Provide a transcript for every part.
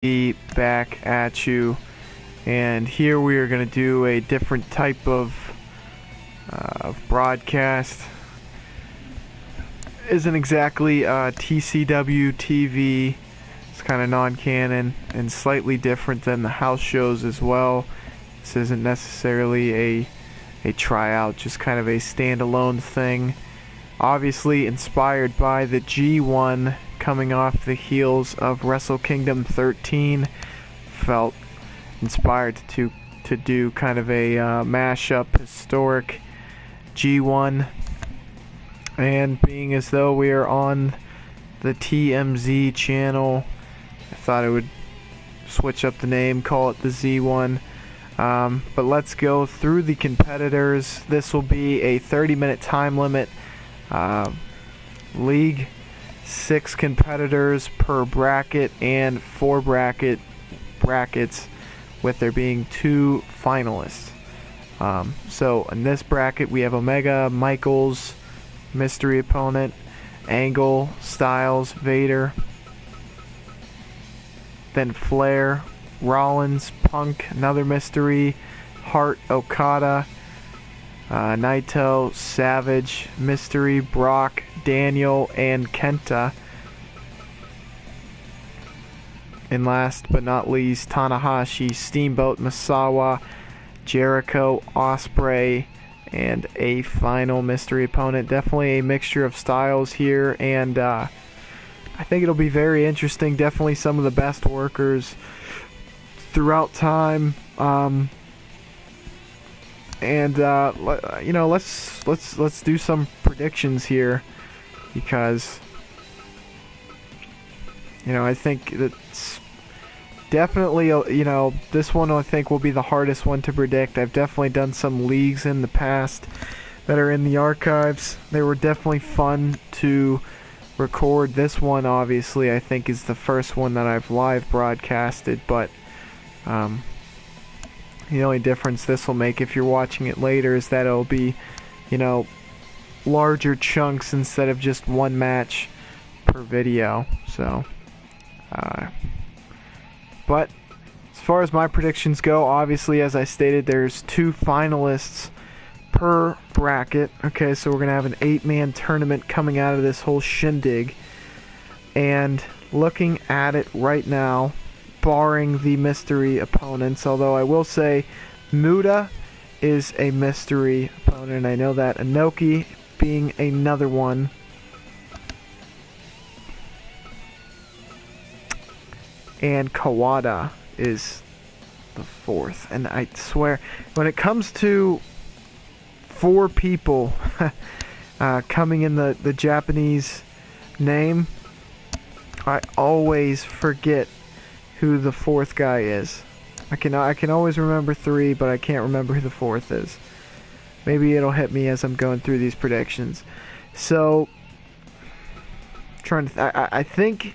Be back at you, and here we are going to do a different type of broadcast. Isn't exactly TCW TV. It's kind of non-canon and slightly different than the house shows as well. This isn't necessarily a tryout, just kind of a standalone thing. Obviously inspired by the G1 coming off the heels of Wrestle Kingdom 13. Felt inspired to do kind of a mashup historic G1, and being as though we are on the TMZ channel, I thought I would switch up the name, call it the Z1. But let's go through the competitors. This will be a 30-minute time limit league. 6 competitors per bracket and 4 brackets, with there being 2 finalists. So in this bracket we have Omega, Michaels, mystery opponent, Angle, Styles, Vader, then Flair, Rollins, Punk, another mystery, Hart, Okada, Naito, Savage, mystery, Brock, Daniel, and Kenta. And last but not least, Tanahashi, Steamboat, Misawa, Jericho, Ospreay, and a final mystery opponent. Definitely a mixture of styles here, and I think it'll be very interesting. Definitely some of the best workers throughout time. And you know, let's do some predictions here, because you know, I think that's definitely you know, this one I think will be the hardest one to predict. I've definitely done some leagues in the past that are in the archives. They were definitely fun to record. This one obviously I think is the first one that I've live broadcasted, but the only difference this will make if you're watching it later is that it'll be, you know, larger chunks instead of just one match per video. So, but as far as my predictions go, obviously, as I stated, there's 2 finalists per bracket. Okay, so we're going to have an 8-man tournament coming out of this whole shindig. And looking at it right now, barring the mystery opponents, although I will say Muda is a mystery opponent, I know that. Inoki being another one. And Kawada is the 4th. And I swear, when it comes to 4 people coming in the Japanese name, I always forget who the 4th guy is. I can always remember 3, but I can't remember who the 4th is. Maybe it'll hit me as I'm going through these predictions. So, I think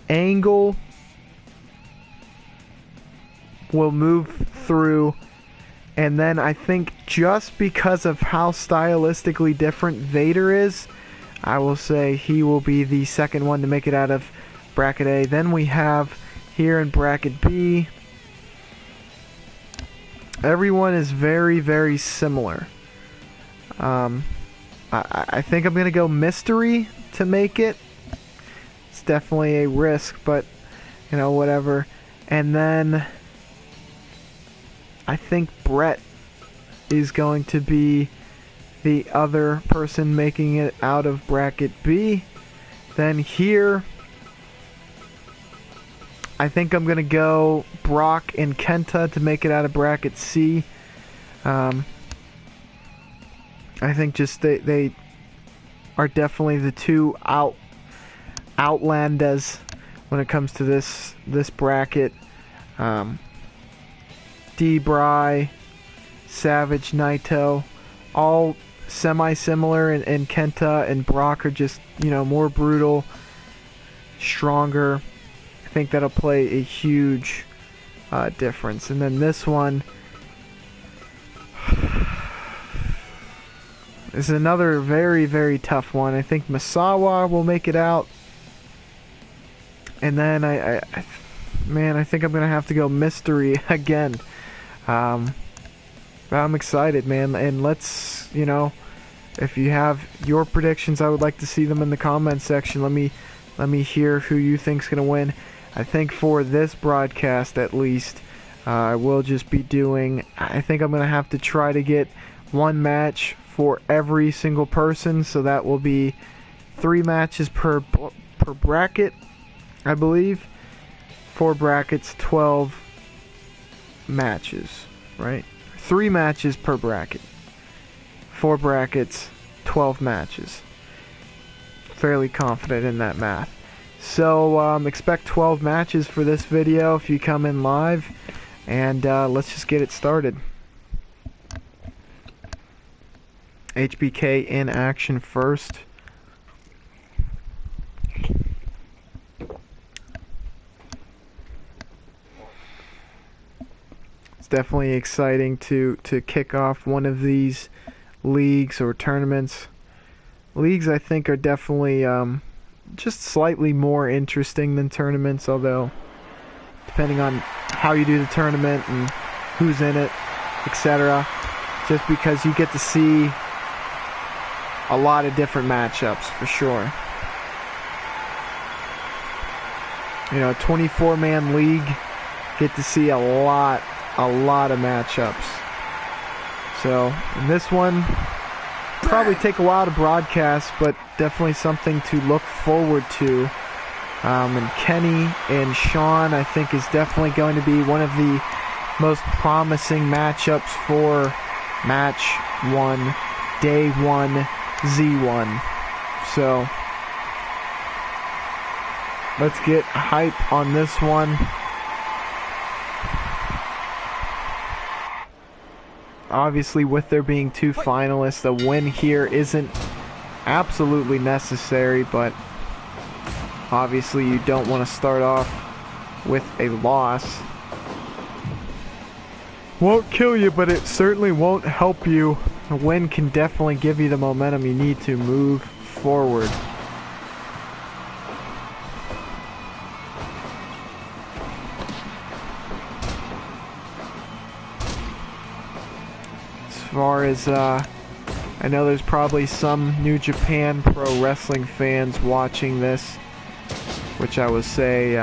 Angle will move through, and then I think just because of how stylistically different Vader is, I will say he will be the second one to make it out of bracket A. Then we have here in bracket B, everyone is very, very similar. I think I'm going to go mystery to make it. It's definitely a risk, but, you know, whatever. And then I think Brett is going to be the other person making it out of bracket B. Then here, I think I'm going to go Brock and Kenta to make it out of bracket C. I think just they are definitely the 2 outlanders when it comes to this bracket. D-Bry, Savage, Naito, all semi-similar, and Kenta and Brock are just, you know, more brutal, stronger. I think that'll play a huge difference. And then this one is another very, very tough one. I think Misawa will make it out. And then man, I think I'm gonna have to go mystery again. I'm excited, man, and let's, you know, if you have your predictions, I would like to see them in the comment section. Let me hear who you think's gonna win. I think for this broadcast, at least, I will just be doing. I think I'm gonna have to try to get one match for every single person, so that will be 3 matches per bracket, I believe. 4 brackets, 12 matches, right? 3 matches per bracket. 4 brackets, 12 matches. Fairly confident in that math. So expect 12 matches for this video if you come in live, and let's just get it started. HBK in action first. It's definitely exciting to kick off one of these leagues or tournaments. Leagues, I think, are definitely just slightly more interesting than tournaments, although depending on how you do the tournament and who's in it, etc. Just because you get to see a lot of different matchups for sure. You know, a 24-man league, get to see a lot of matchups. So in this one, probably take a while to broadcast, but definitely something to look forward to. And Kenny and Sean, I think, is definitely going to be one of the most promising matchups for match 1, day 1, Z1. So let's get hype on this one. Obviously, with there being 2 finalists, a win here isn't absolutely necessary, but obviously you don't want to start off with a loss. Won't kill you, but it certainly won't help you. A win can definitely give you the momentum you need to move forward. As far as, I know there's probably some New Japan Pro Wrestling fans watching this, which I would say,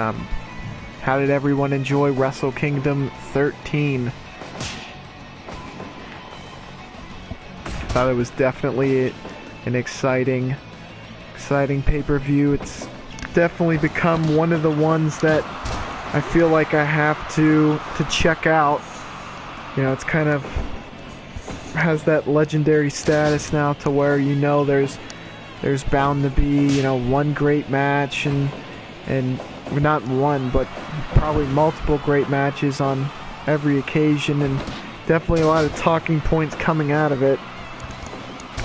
how did everyone enjoy Wrestle Kingdom 13? Thought it was definitely an exciting pay-per-view. It's definitely become one of the ones that I feel like I have to check out. You know, it's kind of has that legendary status now to where, you know, there's bound to be, you know, one great match and not one, but probably multiple great matches on every occasion, and definitely a lot of talking points coming out of it.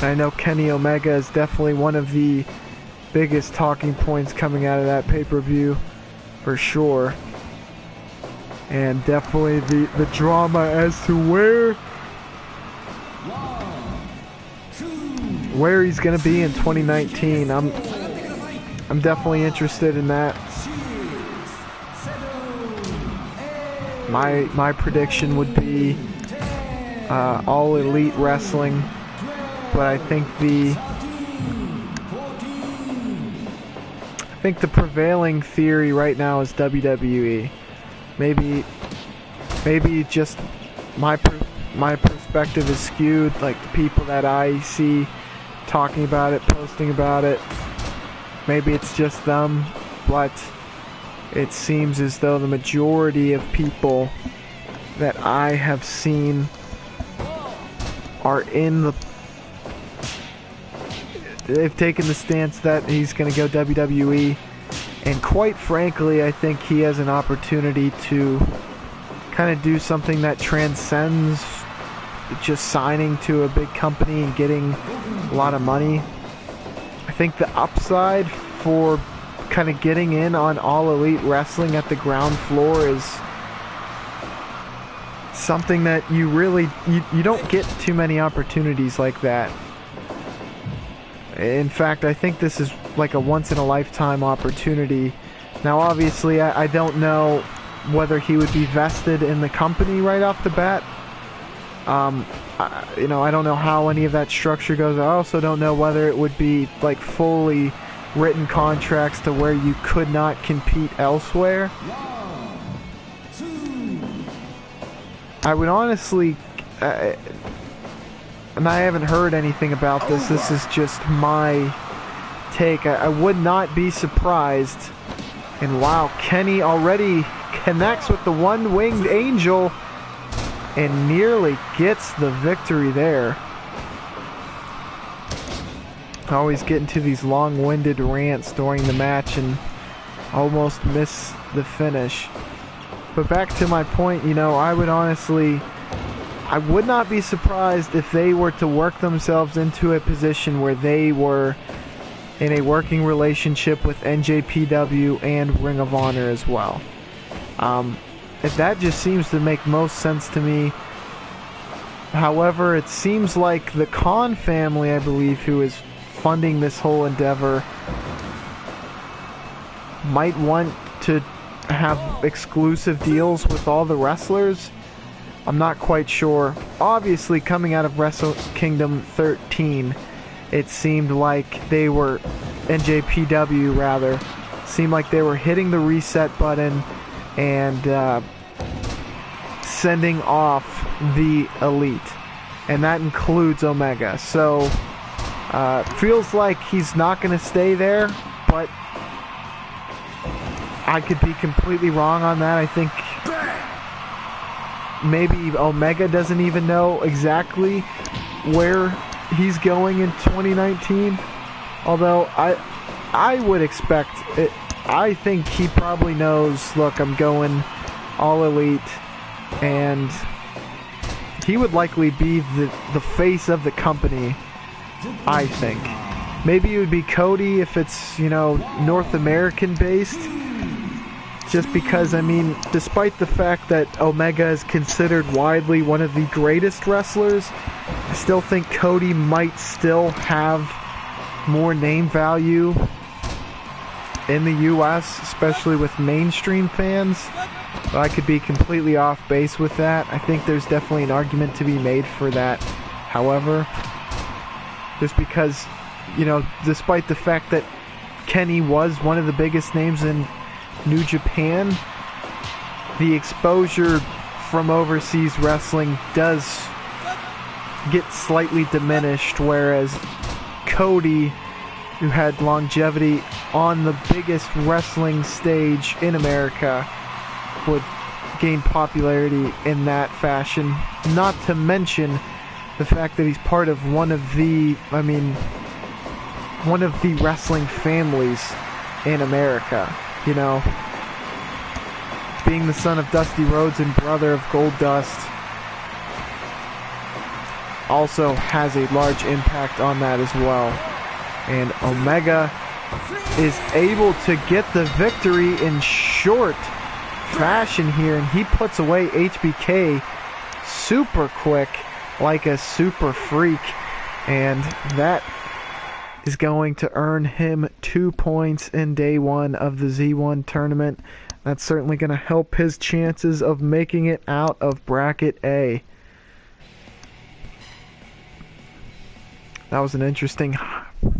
I know Kenny Omega is definitely one of the biggest talking points coming out of that pay-per-view for sure, and definitely the drama as to where he's gonna be in 2019. I'm definitely interested in that. My prediction would be All Elite Wrestling, but I think the prevailing theory right now is WWE. Maybe just my perspective is skewed, like the people that I see talking about it, posting about it. Maybe it's just them, but it seems as though the majority of people that I have seen are they've taken the stance that he's going to go WWE, and quite frankly, I think he has an opportunity to kind of do something that transcends just signing to a big company and getting a lot of money. I think the upside for kind of getting in on All Elite Wrestling at the ground floor is something that you really you don't get too many opportunities like that. In fact, I think this is like a once in a lifetime opportunity. Now obviously I don't know whether he would be vested in the company right off the bat. You know, I don't know how any of that structure goes. I also don't know whether it would be like fully written contracts to where you could not compete elsewhere. I would honestly, and I haven't heard anything about this, this is just my take. I would not be surprised. And wow, Kenny already connects with the one-winged angel and nearly gets the victory there. I always get into these long-winded rants during the match and almost miss the finish. But back to my point, you know, I would not be surprised if they were to work themselves into a position where they were in a working relationship with NJPW and Ring of Honor as well. That just seems to make most sense to me. However, it seems like the Khan family, I believe, who is funding this whole endeavor, might want to have exclusive deals with all the wrestlers. I'm not quite sure. Obviously, coming out of Wrestle Kingdom 13, it seemed like they were, NJPW rather, seemed like they were hitting the reset button and sending off the Elite, and that includes Omega. So feels like he's not going to stay there, but I could be completely wrong on that. I think maybe Omega doesn't even know exactly where he's going in 2019, although I would expect it. I think he probably knows, look, I'm going all Elite, and he would likely be the face of the company, I think. Maybe it would be Cody if it's, you know, North American based, just because, I mean, despite the fact that Omega is considered widely one of the greatest wrestlers, I still think Cody might still have more name value in the US, especially with mainstream fans. But I could be completely off base with that. I think there's definitely an argument to be made for that. However, just because, you know, despite the fact that Kenny was one of the biggest names in New Japan, the exposure from overseas wrestling does get slightly diminished, whereas Cody, who had longevity on the biggest wrestling stage in America, would gain popularity in that fashion. Not to mention the fact that he's part of one of the wrestling families in America. You know, being the son of Dusty Rhodes and brother of Goldust also has a large impact on that as well. And Omega is able to get the victory in short fashion here, and he puts away HBK super quick, like a super freak, and that is going to earn him 2 points in day one of the Z1 tournament. That's certainly going to help his chances of making it out of bracket A. That was an interesting,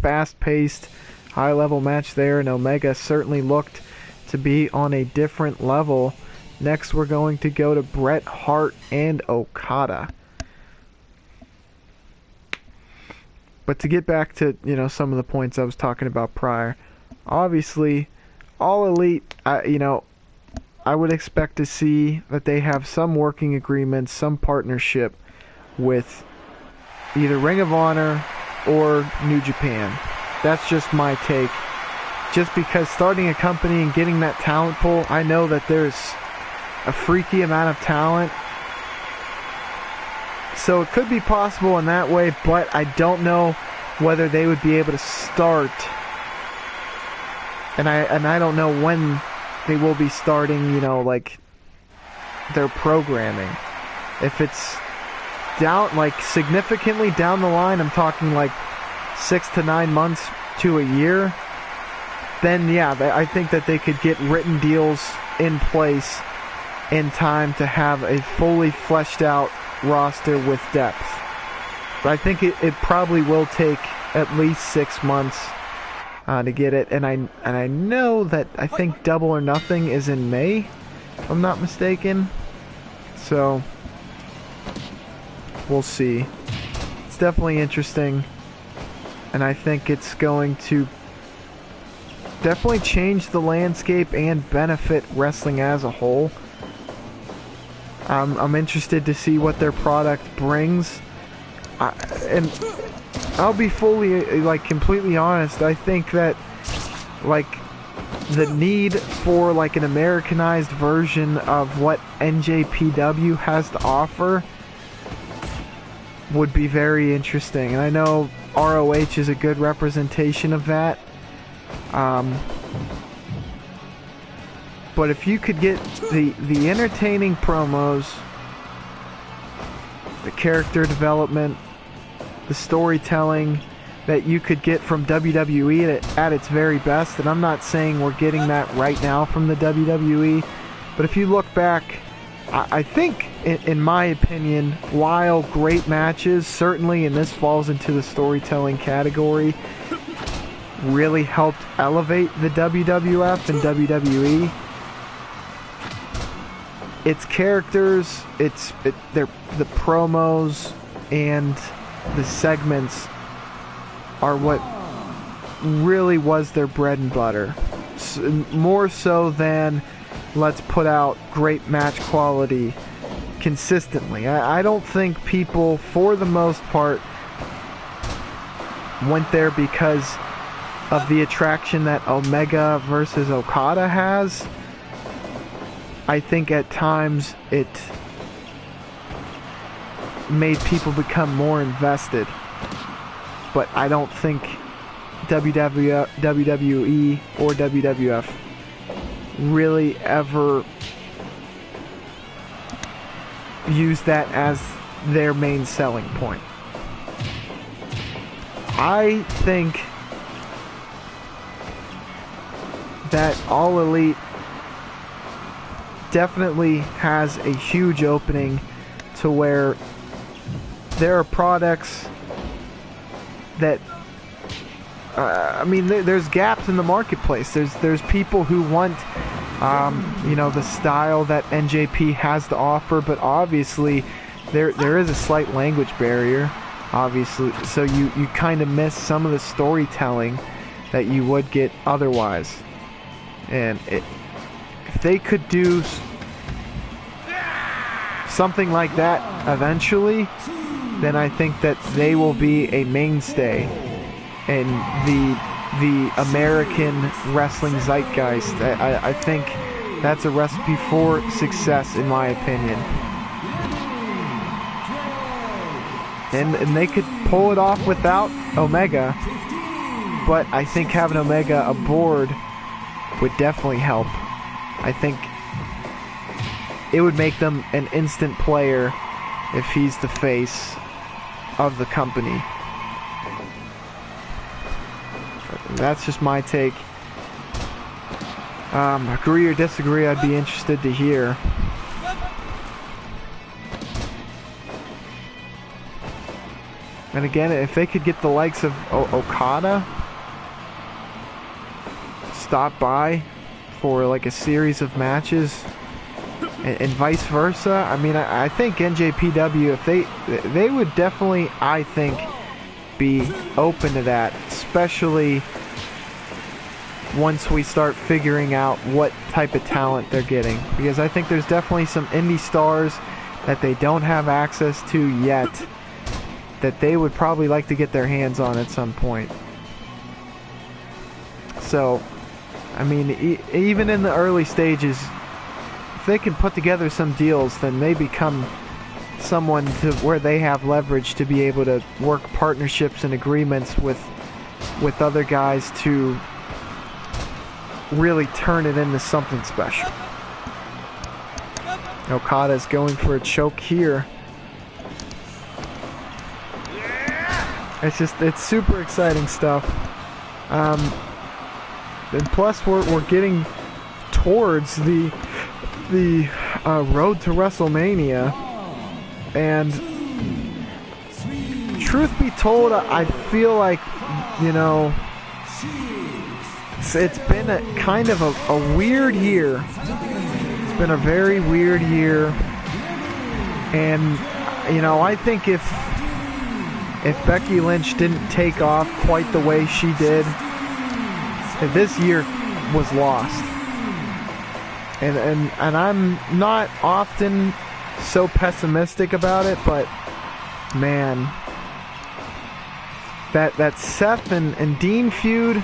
fast-paced, high-level match there, and Omega certainly looked to be on a different level. Next, we're going to go to Bret Hart and Okada. But to get back to, you know, some of the points I was talking about prior, obviously, All Elite, you know, I would expect to see that they have some working agreements, some partnership with either Ring of Honor or New Japan. That's just my take. Just because starting a company and getting that talent pool, I know that there's a freaky amount of talent. So it could be possible in that way, but I don't know whether they would be able to start. And I don't know when they will be starting, you know, like their programming. If it's down, like significantly down the line, I'm talking like 6 to 9 months to a year, then yeah, I think that they could get written deals in place in time to have a fully fleshed out roster with depth. But I think it probably will take at least 6 months to get it, and I know that I think Double or Nothing is in May, if I'm not mistaken. So we'll see. It's definitely interesting, and I think it's going to definitely change the landscape and benefit wrestling as a whole. I'm interested to see what their product brings, and I'll be fully, like, completely honest. I think that, like, the need for, like, an Americanized version of what NJPW has to offer would be very interesting. And I know ROH is a good representation of that. But if you could get the entertaining promos, the character development, the storytelling that you could get from WWE at its very best, and I'm not saying we're getting that right now from the WWE, but if you look back, I think, in my opinion, while great matches, certainly, and this falls into the storytelling category, really helped elevate the WWF and WWE, its characters, the promos, and the segments are what really was their bread and butter. More so than let's put out great match quality consistently. I don't think people, for the most part, went there because of the attraction that Omega versus Okada has. I think at times it made people become more invested, but I don't think WWE or WWF really ever used that as their main selling point. I think that All Elite definitely has a huge opening to where there are products that I mean, there's gaps in the marketplace. There's people who want the style that NJP has to offer, but obviously there is a slight language barrier, obviously, so you kind of miss some of the storytelling that you would get otherwise. And if they could do something like that eventually, then I think that they will be a mainstay in the American wrestling zeitgeist. I think that's a recipe for success, in my opinion. And they could pull it off without Omega, but I think having Omega aboard would definitely help. I think it would make them an instant player if he's the face of the company. That's just my take. Agree or disagree, I'd be interested to hear. And again, if they could get the likes of Okada stop by for like a series of matches, and vice versa, I mean, I think NJPW, if they would definitely, I think, be open to that, especially once we start figuring out what type of talent they're getting, because I think there's definitely some indie stars that they don't have access to yet that they would probably like to get their hands on at some point. So, I mean, even in the early stages, if they can put together some deals, then they become someone to where they have leverage to be able to work partnerships and agreements with other guys to really turn it into something special. Okada's going for a choke here. It's super exciting stuff. And plus we're getting towards the Road to WrestleMania, and truth be told, I feel like, you know, it's been a kind of a weird year. It's been a very weird year, and you know, I think if Becky Lynch didn't take off quite the way she did, this year was lost. And I'm not often so pessimistic about it, but man, that Seth and Dean feud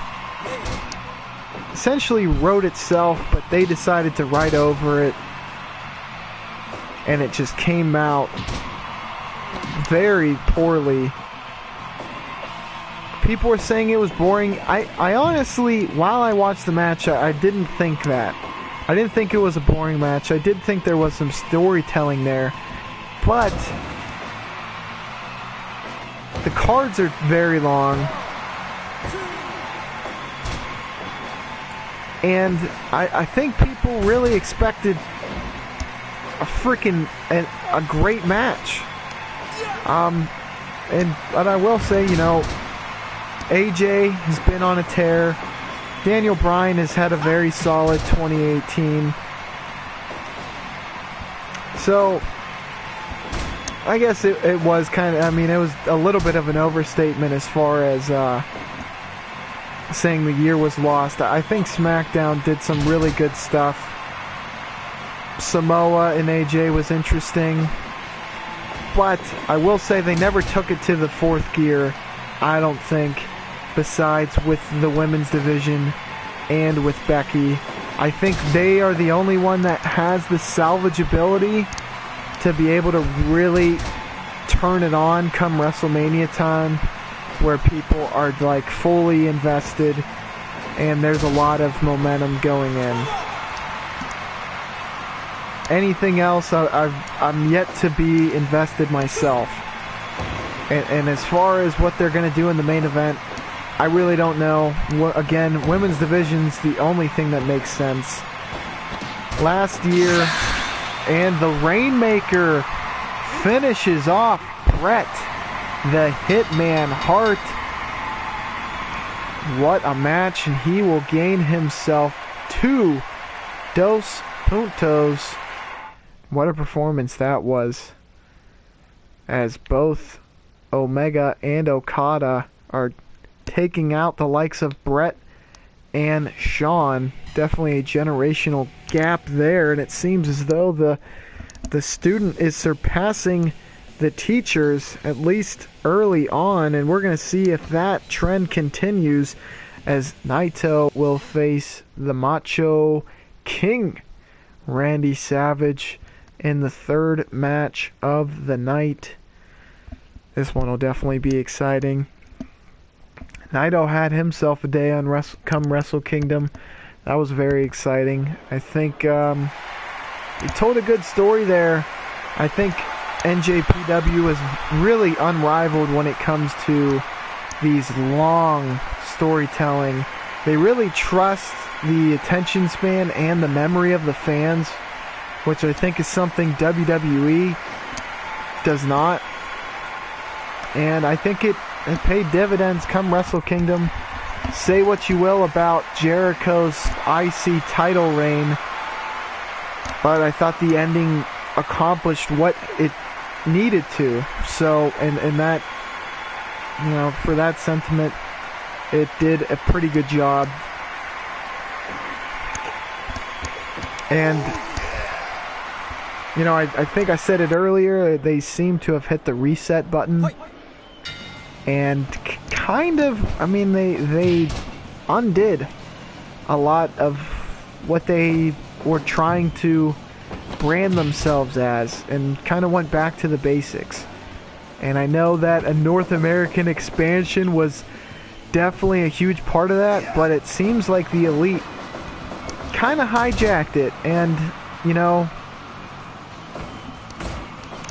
essentially wrote itself, but they decided to write over it, and it just came out very poorly. People were saying it was boring. I honestly, while I watched the match, I didn't think that. I didn't think it was a boring match. I did think there was some storytelling there, but the cards are very long, and I think people really expected a great match. And I will say, you know, AJ has been on a tear. Daniel Bryan has had a very solid 2018. So I guess it was kind of, I mean, it was a little bit of an overstatement as far as saying the year was lost. I think SmackDown did some really good stuff. Samoa and AJ was interesting. But I will say they never took it to the fourth gear, I don't think, besides with the women's division and with Becky. I think they are the only one that has the salvageability to be able to really turn it on come WrestleMania time, where people are like fully invested and there's a lot of momentum going in. Anything else, I'm yet to be invested myself. And as far as what they're going to do in the main event, I really don't know. Again, women's division's the only thing that makes sense. Last year, and the Rainmaker finishes off Bret the Hitman Hart. What a match, and he will gain himself 2 dos puntos. What a performance that was, as both Omega and Okada are taking out the likes of Bret and Shawn. Definitely a generational gap there, and it seems as though the student is surpassing the teachers, at least early on, and we're going to see if that trend continues, as Naito will face the Macho King, Randy Savage, in the third match of the night. This one will definitely be exciting. Naito had himself a day on Wrestle Kingdom. That was very exciting. I think he told a good story there. I think NJPW is really unrivaled when it comes to these long storytelling. They really trust the attention span and the memory of the fans, which I think is something WWE does not. And I think it paid dividends come Wrestle Kingdom. Say what you will about Jericho's IC title reign, but I thought the ending accomplished what it needed to. So, and that, you know, for that sentiment, it did a pretty good job. And, you know, I think I said it earlier, they seem to have hit the reset button. And kind of, I mean, they undid a lot of what they were trying to brand themselves as, and kind of went back to the basics. And I know that a North American expansion was definitely a huge part of that, but it seems like the Elite kind of hijacked it. And, you know,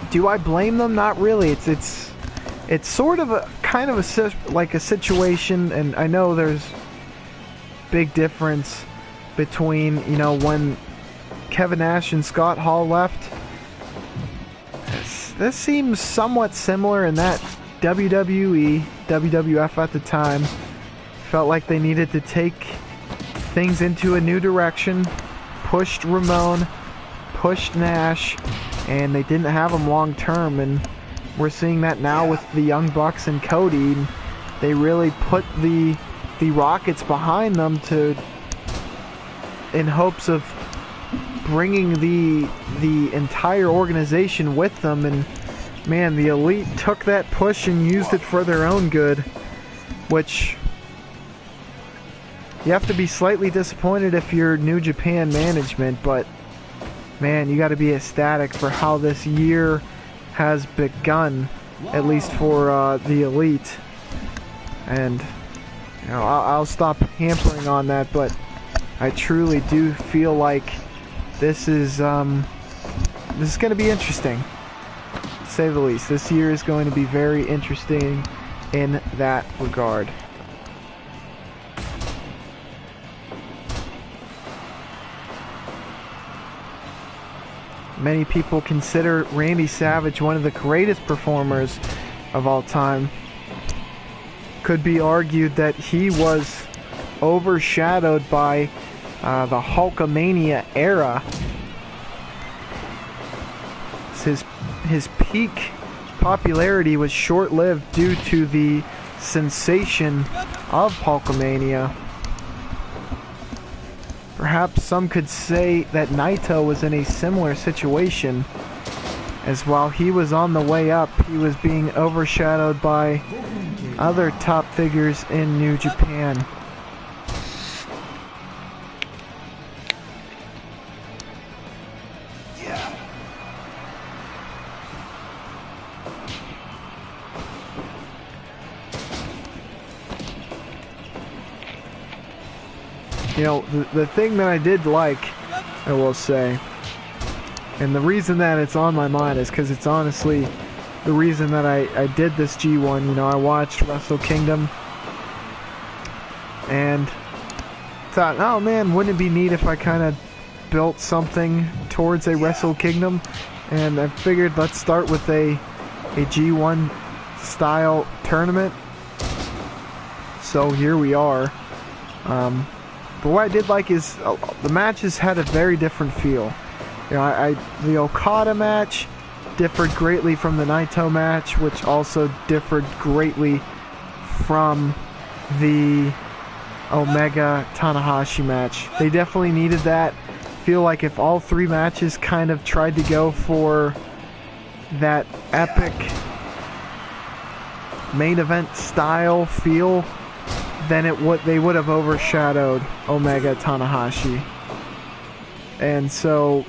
do I blame them? Not really. It's sort of a kind of a situation, and I know there's big difference between, you know, when Kevin Nash and Scott Hall left. This seems somewhat similar in that WWE, WWF at the time, felt like they needed to take things into a new direction, pushed Ramon, pushed Nash, and they didn't have them long term, and we're seeing that now with the Young Bucks and Cody. They really put the Rockets behind them in hopes of bringing the entire organization with them, and man, the Elite took that push and used it for their own good, which you have to be slightly disappointed if you're New Japan management, but man, you got to be ecstatic for how this year has begun, at least for the Elite. And you know, I'll stop hampering on that, but I truly do feel like this is going to be interesting, to say the least. This year is going to be very interesting in that regard. Many people consider Randy Savage one of the greatest performers of all time. Could be argued that he was overshadowed by the Hulkamania era. His peak popularity was short-lived due to the sensation of Hulkamania. Perhaps some could say that Naito was in a similar situation, as while he was on the way up, he was being overshadowed by other top figures in New Japan. You know, the thing that I did like, I will say, and the reason that it's on my mind is because it's honestly the reason that I did this G1. You know, I watched Wrestle Kingdom and thought, oh man, wouldn't it be neat if I kind of built something towards a Wrestle Kingdom? And I figured let's start with a G1 style tournament. So here we are. But what I did like is the matches had a very different feel. You know, the Okada match differed greatly from the Naito match, which also differed greatly from the Omega Tanahashi match. They definitely needed that. Feel like if all three matches kind of tried to go for that epic main event style feel, then they would have overshadowed Omega Tanahashi. And so,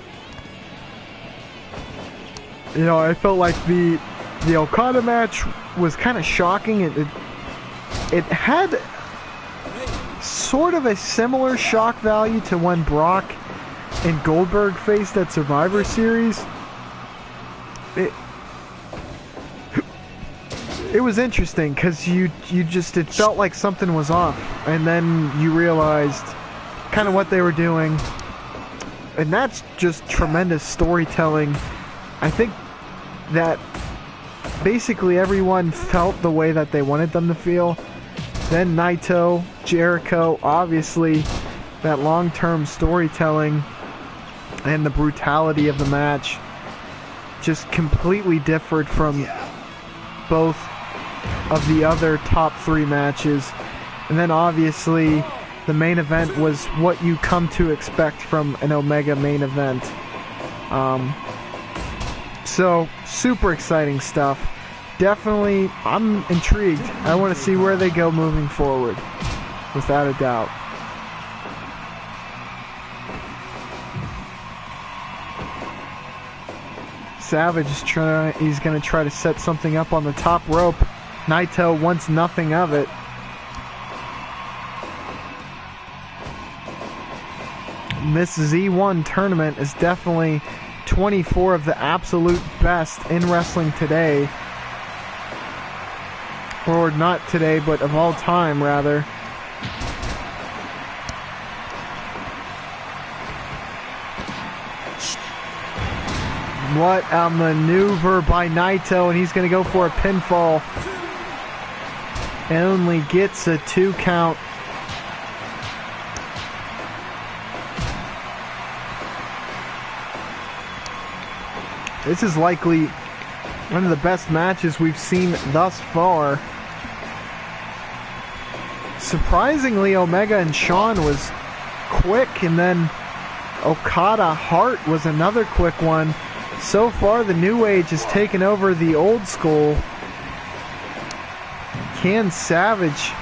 you know, I felt like the Okada match was kind of shocking. It had sort of a similar shock value to when Brock and Goldberg faced at Survivor Series. It was interesting because it felt like something was off, and then you realized kind of what they were doing, and that's just tremendous storytelling. I think that basically everyone felt the way that they wanted them to feel. Then Naito, Jericho, obviously that long-term storytelling and the brutality of the match just completely differed from both of the other top three matches. And then obviously the main event was what you come to expect from an Omega main event. So super exciting stuff. Definitely, I'm intrigued. I want to see where they go moving forward, without a doubt. Savage is he's going to try to set something up on the top rope. Naito wants nothing of it. This Z1 tournament is definitely 24 of the absolute best in wrestling today. Or not today, but of all time, rather. What a maneuver by Naito, and he's going to go for a pinfall. Only gets a 2 count. This is likely one of the best matches we've seen thus far. Surprisingly, Omega and Shawn was quick, and then Okada Hart was another quick one. So far, the New Age has taken over the Old School. Can Savage,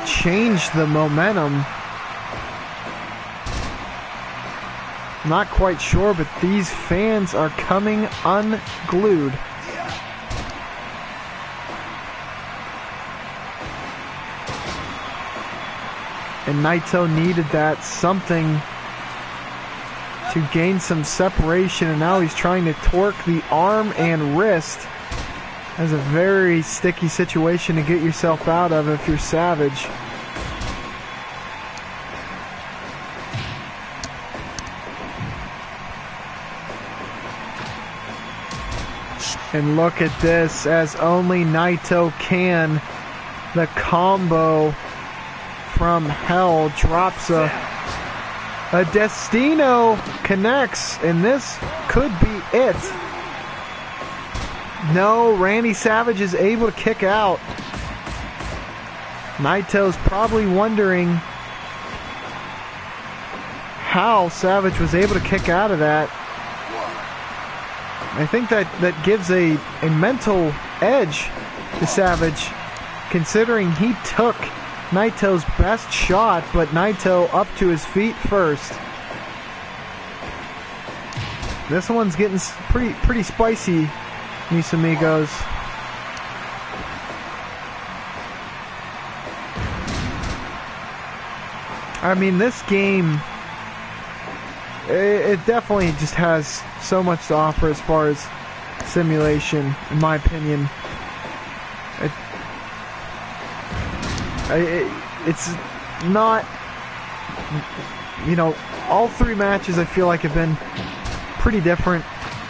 change the momentum? Not quite sure, but these fans are coming unglued. And Naito needed that something to gain some separation, and now he's trying to torque the arm and wrist. That's a very sticky situation to get yourself out of if you're Savage. And look at this, as only Naito can. The combo from hell drops a Destino, connects, and this could be it. No, Randy Savage is able to kick out. Naito's probably wondering how Savage was able to kick out of that. I think that gives a mental edge to Savage, considering he took Naito's best shot, but Naito up to his feet first. This one's getting pretty spicy, mis amigos. I mean, this game, it definitely just has so much to offer as far as simulation, in my opinion. It's not, all 3 matches I feel like have been pretty different,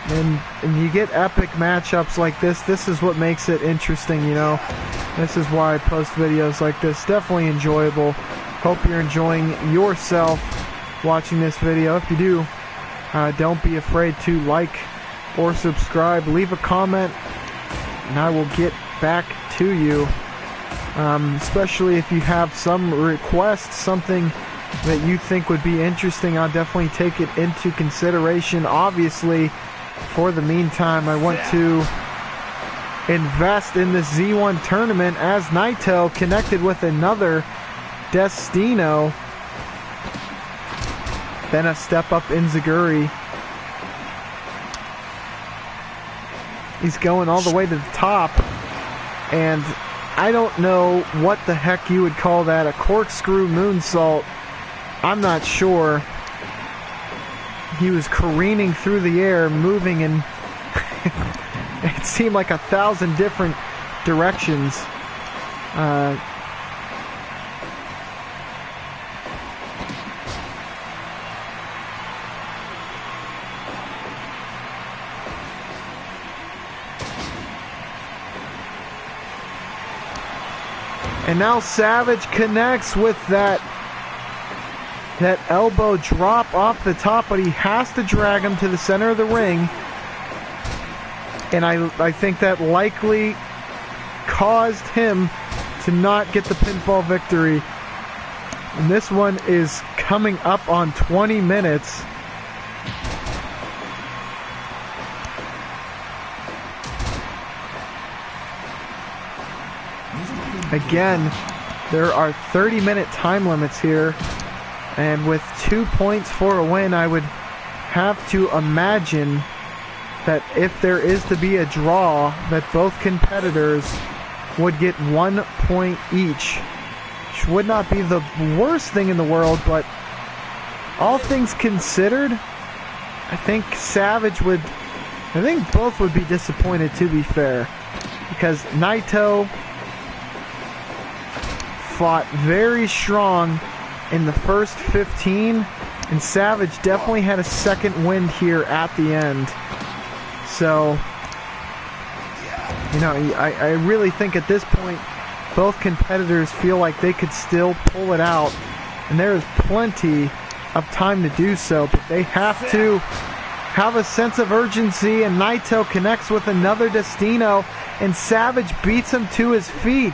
and you get epic matchups like this. This is what makes it interesting, This is why I post videos like this. Definitely enjoyable. Hope you're enjoying yourself watching this video. If you do, don't be afraid to like or subscribe. Leave a comment, and I will get back to you. Especially if you have some requests, something that you think would be interesting, I'll definitely take it into consideration. Obviously, for the meantime, I want to invest in this Z1 tournament as Naito connected with another Destino. Then a step up Enziguri. He's going all the way to the top, and I don't know what the heck you would call that, a corkscrew moonsault. I'm not sure. He was careening through the air, moving in it seemed like 1,000 different directions. And now Savage connects with that elbow drop off the top, but he has to drag him to the center of the ring. And I think that likely caused him to not get the pinfall victory. And this one is coming up on 20 minutes. Again, there are 30-minute time limits here, and with 2 points for a win, I would have to imagine that if there is to be a draw, that both competitors would get 1 point each, which would not be the worst thing in the world, but all things considered, I think both would be disappointed, to be fair, because Naito fought very strong in the first 15, and Savage definitely had a second wind here at the end. So, you know, I really think at this point, both competitors feel like they could still pull it out. And there is plenty of time to do so, but they have to have a sense of urgency, and Naito connects with another Destino, and Savage beats him to his feet.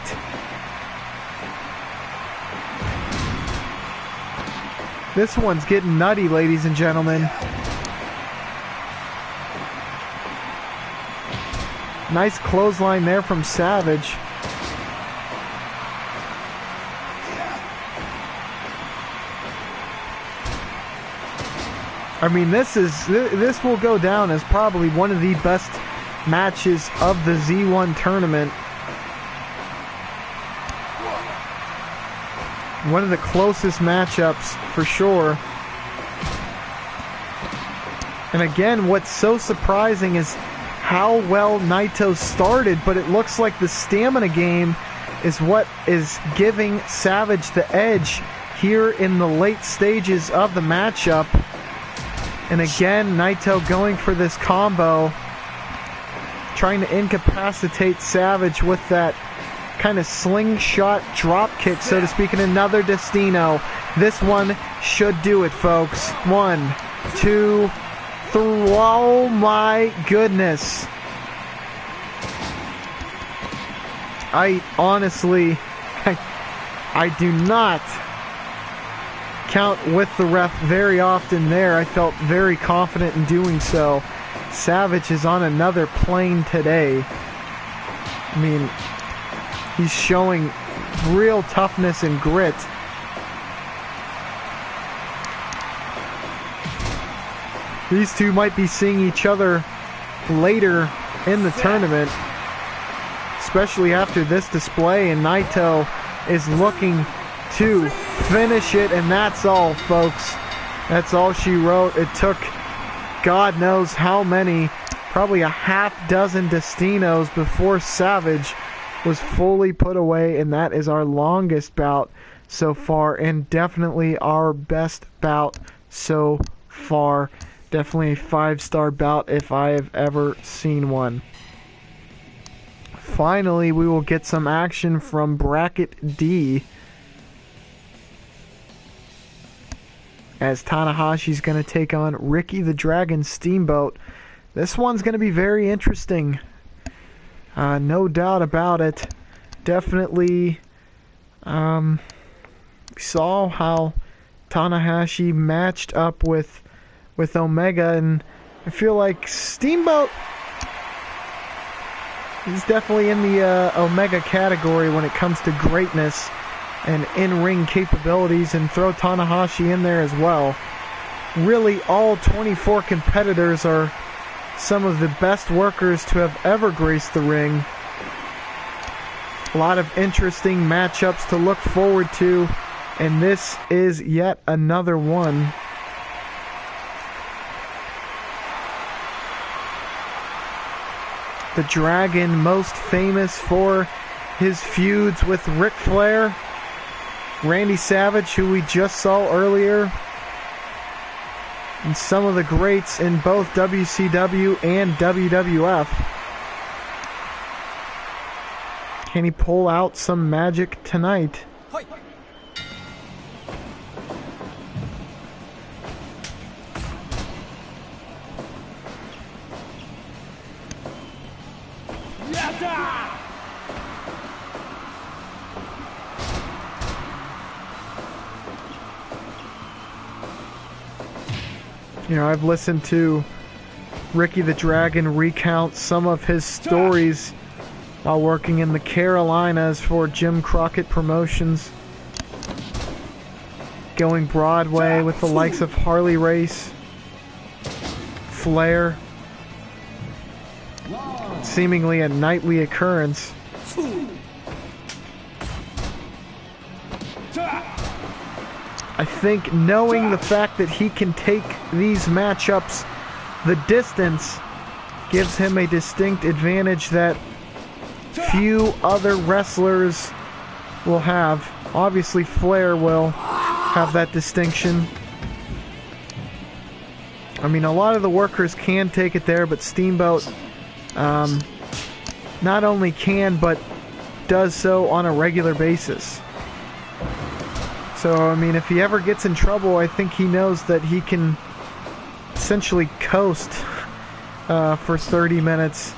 This one's getting nutty, ladies and gentlemen. Nice clothesline there from Savage. I mean, this will go down as probably one of the best matches of the Z1 tournament. One of the closest matchups for sure. And again, what's so surprising is how well Naito started, but it looks like the stamina game is what is giving Savage the edge here in the late stages of the matchup. And again, Naito going for this combo, trying to incapacitate Savage with that kind of slingshot drop kick, so to speak, and another Destino. This one should do it, folks. 1, 2, 3. Oh my goodness. I honestly, I do not count with the ref very often there. I felt very confident in doing so. Savage is on another plane today. I mean, he's showing real toughness and grit. These two might be seeing each other later in the tournament, especially after this display, and Naito is looking to finish it, and that's all, folks. That's all she wrote. It took God knows how many, probably a half dozen Destinos before Savage was fully put away, and that is our longest bout so far, and definitely our best bout so far. Definitely a 5-star bout if I have ever seen one. Finally, we will get some action from Bracket D, as Tanahashi's going to take on Ricky the Dragon Steamboat. This one's going to be very interesting. No doubt about it. Definitely saw how Tanahashi matched up with Omega, and I feel like Steamboat is definitely in the Omega category when it comes to greatness and in-ring capabilities, and throw Tanahashi in there as well. Really, all 24 competitors are some of the best workers to have ever graced the ring. A lot of interesting matchups to look forward to, and this is yet another one. The Dragon, most famous for his feuds with Ric Flair, Randy Savage, who we just saw earlier, and some of the greats in both WCW and WWF. Can he pull out some magic tonight? You know, I've listened to Ricky the Dragon recount some of his stories while working in the Carolinas for Jim Crockett Promotions, going Broadway with the likes of Harley Race, Flair, seemingly a nightly occurrence. I think knowing the fact that he can take these matchups the distance gives him a distinct advantage that few other wrestlers will have. Obviously, Flair will have that distinction. I mean, a lot of the workers can take it there, but Steamboat not only can, but does so on a regular basis. So, I mean, if he ever gets in trouble, I think he knows that he can essentially coast for 30 minutes.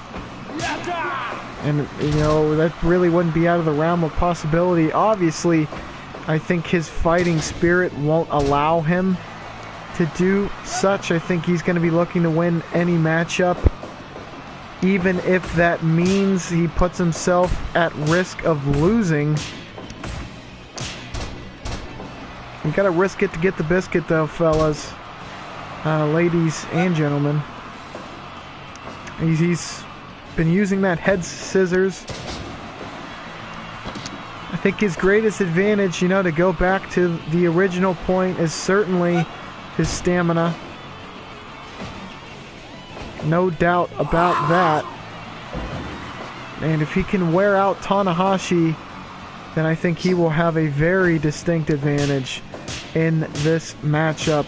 And, you know, that really wouldn't be out of the realm of possibility. Obviously, I think his fighting spirit won't allow him to do such. I think he's going to be looking to win any matchup, even if that means he puts himself at risk of losing. You gotta risk it to get the biscuit, though, fellas, ladies and gentlemen. He's been using that head scissors. I think his greatest advantage, you know, to go back to the original point, is certainly his stamina. No doubt about that. And if he can wear out Tanahashi, then I think he will have a very distinct advantage in this matchup.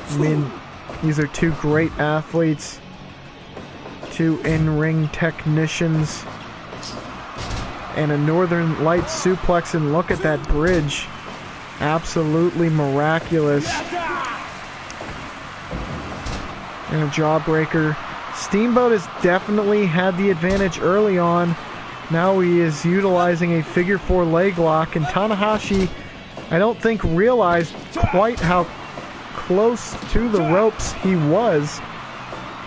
I mean, these are two great athletes, two in-ring technicians, and a Northern Lights suplex, and look at that bridge. Absolutely miraculous. And a jawbreaker. Steamboat has definitely had the advantage early on. Now he is utilizing a figure 4 leg lock, and Tanahashi, I don't think, realized quite how close to the ropes he was.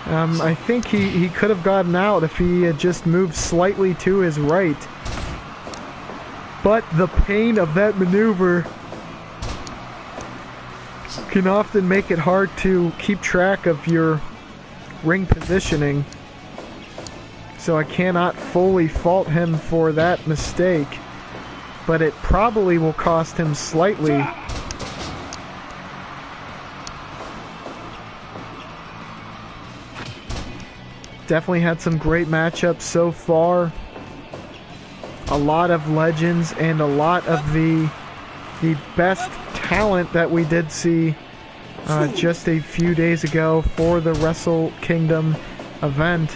I think he could have gotten out if he had just moved slightly to his right. But the pain of that maneuver can often make it hard to keep track of your ring positioning. So I cannot fully fault him for that mistake, but it probably will cost him slightly. Definitely had some great matchups so far. A lot of legends and a lot of the best talent that we did see just a few days ago for the Wrestle Kingdom event.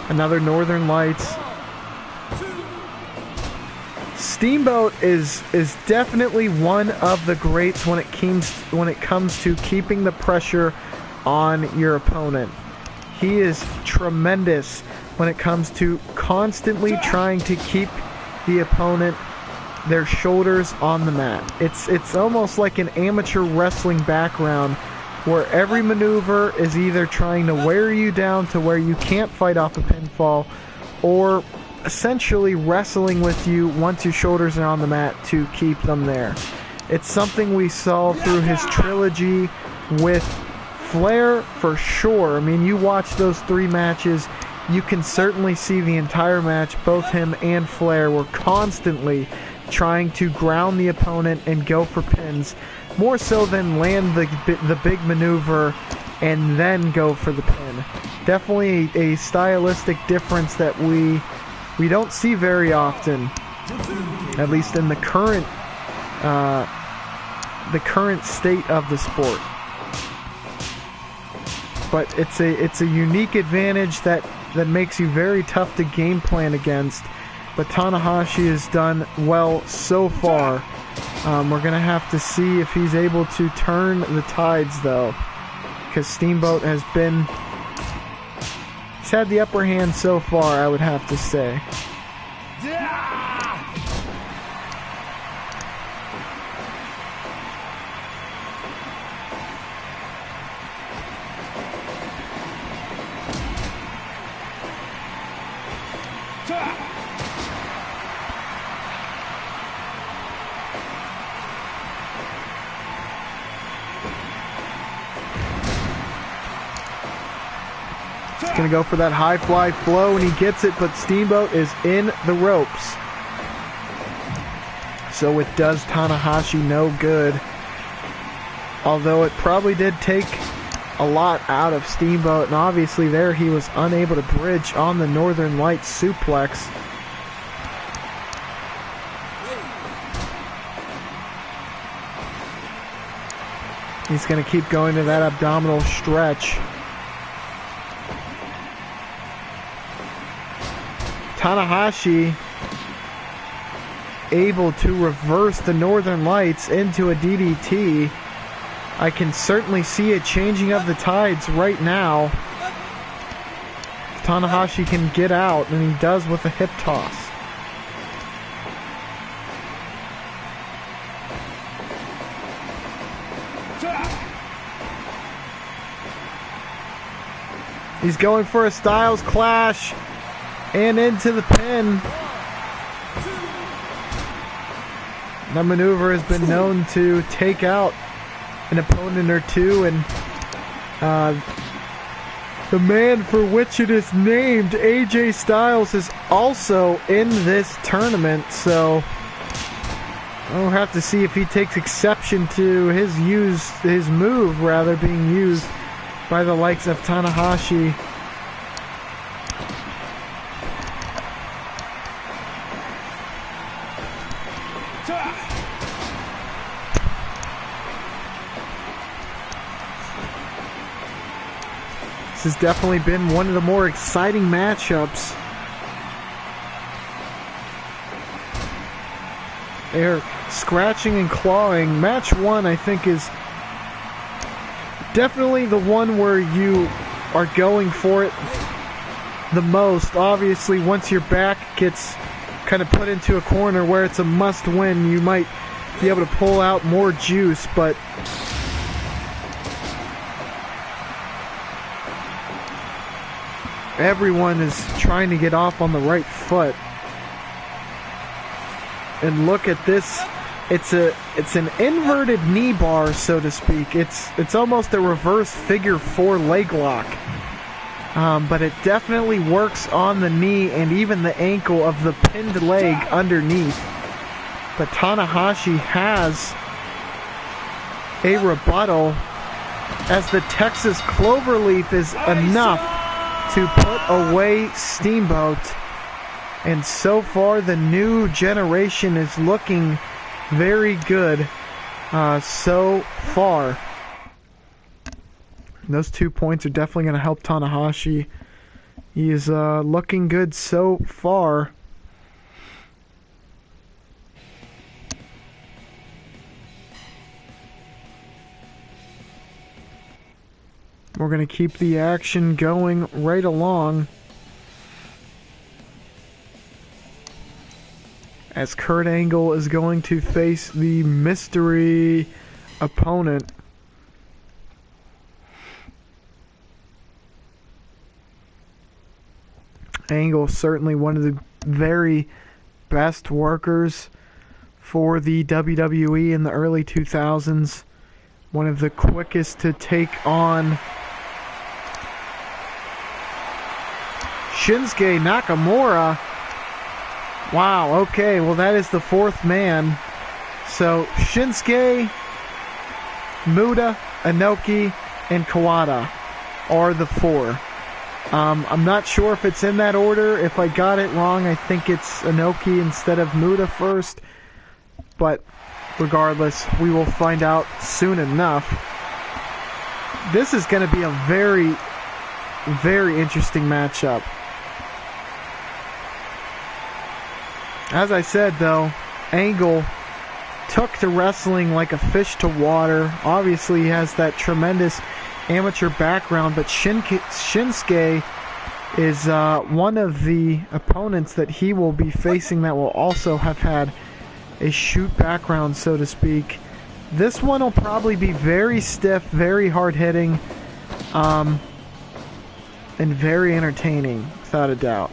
Another Northern Lights. Steamboat is definitely one of the greats when it comes to keeping the pressure on your opponent. He is tremendous when it comes to constantly trying to keep the opponent, their shoulders on the mat. It's almost like an amateur wrestling background where every maneuver is either trying to wear you down to where you can't fight off a pinfall, or essentially wrestling with you once your shoulders are on the mat to keep them there. It's something we saw through his trilogy with Flair for sure. I mean, you watch those 3 matches, you can certainly see the entire match. Both him and Flair were constantly trying to ground the opponent and go for pins, more so than land the big maneuver and then go for the pin. Definitely a stylistic difference that we don't see very often, at least in the current state of the sport. But it's a unique advantage that makes you very tough to game plan against. But Tanahashi has done well so far. We're going to have to see if he's able to turn the tides, though, because Steamboat he's had the upper hand so far, I would have to say. Going to go for that high fly flow, and he gets it, but Steamboat is in the ropes. So it does Tanahashi no good. although it probably did take a lot out of Steamboat, and obviously there he was unable to bridge on the Northern Lights suplex. He's going to keep going to that abdominal stretch. Tanahashi able to reverse the Northern Lights into a DDT. I can certainly see a changing of the tides right now. Tanahashi can get out, and he does with a hip toss. He's going for a Styles Clash and into the pin. That maneuver has been known to take out an opponent or two, and the man for which it is named, AJ Styles, is also in this tournament, so I'll have to see if he takes exception to his move rather being used by the likes of Tanahashi. This has definitely been one of the more exciting matchups. They're scratching and clawing. Match 1, I think, is definitely the one where you are going for it the most. Obviously, once your back gets kind of put into a corner where it's a must-win, you might be able to pull out more juice, but everyone is trying to get off on the right foot. And look at this. It's an inverted knee bar, so to speak. It's almost a reverse figure 4 leg lock. But it definitely works on the knee and even the ankle of the pinned leg underneath. But Tanahashi has a rebuttal, as the Texas Cloverleaf is enough to put away Steamboat. And so far the new generation is looking very good so far. Those 2 points are definitely going to help Tanahashi. He is looking good so far. We're going to keep the action going right along, as Kurt Angle is going to face the mystery opponent. Angle, certainly one of the very best workers for the WWE in the early 2000s. One of the quickest to take on Shinsuke Nakamura. Wow, okay, well that is the 4th man. So Shinsuke, Muta, Inoki, and Kawada are the 4. I'm not sure if it's in that order. If I got it wrong, I think it's Inoki instead of Muta first. But regardless, we will find out soon enough. This is going to be a very, very interesting matchup. As I said, though, Angle took to wrestling like a fish to water. Obviously, he has that tremendous amateur background, but Shinsuke is one of the opponents that he will be facing that will also have had a shoot background, so to speak. This one will probably be very stiff, very hard-hitting, and very entertaining, without a doubt.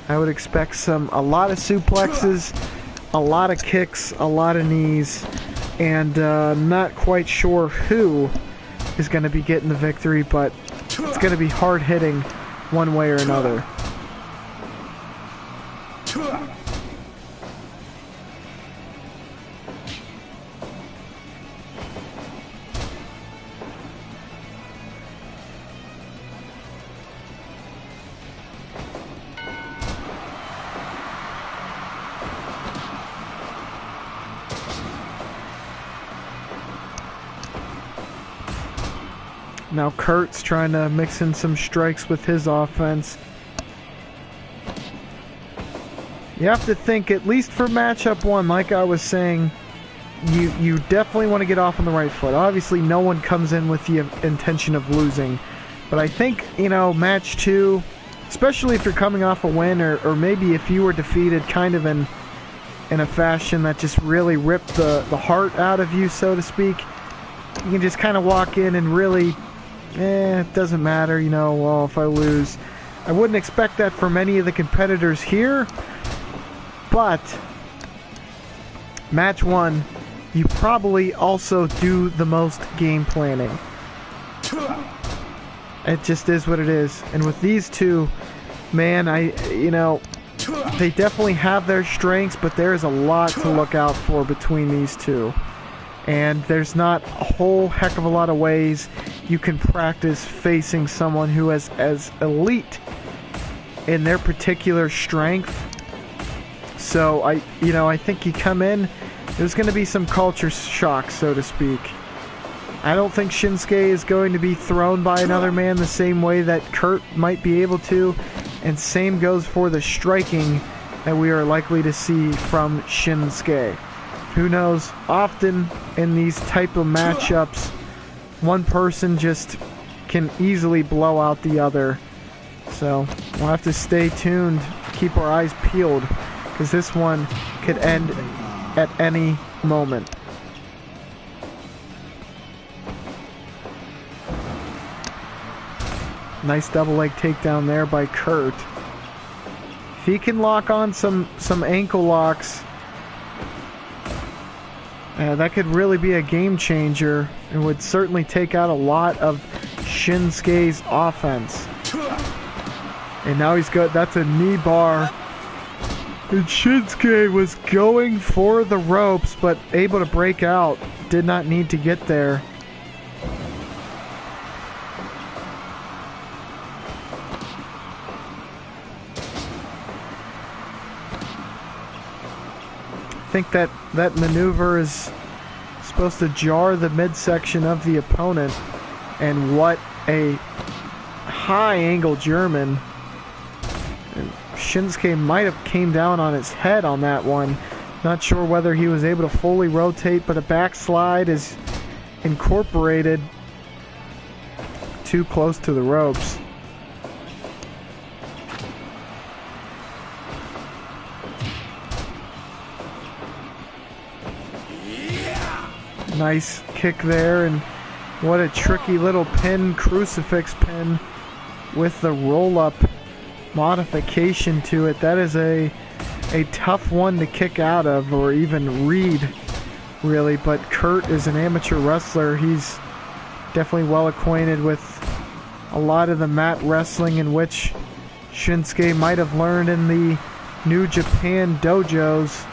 I would expect a lot of suplexes, a lot of kicks, a lot of knees, and not quite sure who is going to be getting the victory, but it's going to be hard-hitting one way or another. Now Kurt's trying to mix in some strikes with his offense. You have to think, at least for matchup 1, like I was saying, you definitely want to get off on the right foot. Obviously, no one comes in with the intention of losing. But I think, you know, match 2, especially if you're coming off a win, or maybe if you were defeated kind of in a fashion that just really ripped the heart out of you, so to speak, you can just kind of walk in and really, it doesn't matter, you know, well, if I lose. I wouldn't expect that from any of the competitors here, but match 1, you probably also do the most game planning. It just is what it is. And with these two, man, they definitely have their strengths, but there's a lot to look out for between these two. And there's not a whole heck of a lot of ways you can practice facing someone who is as elite in their particular strength. So I think you come in, there's going to be some culture shock, so to speak. I don't think Shinsuke is going to be thrown by another man the same way that Kurt might be able to, and same goes for the striking that we are likely to see from Shinsuke. Who knows? Often in these type of matchups, one person just can easily blow out the other. So we'll have to stay tuned, keep our eyes peeled, because this one could end at any moment. Nice double leg takedown there by Kurt. If he can lock on some ankle locks, that could really be a game changer. It would certainly take out a lot of Shinsuke's offense. And now he's got, that's a knee bar. And Shinsuke was going for the ropes, but able to break out. Did not need to get there. I think that maneuver is supposed to jar the midsection of the opponent, and what a high angle German. And Shinsuke might have came down on his head on that one. Not sure whether he was able to fully rotate, but a backslide is incorporated too close to the ropes. Nice kick there, and what a tricky little pin, crucifix pin with the roll-up modification to it. That is a tough one to kick out of, or even read, really. But Kurt is an amateur wrestler. He's definitely well acquainted with a lot of the mat wrestling in which Shinsuke might have learned in the New Japan dojos.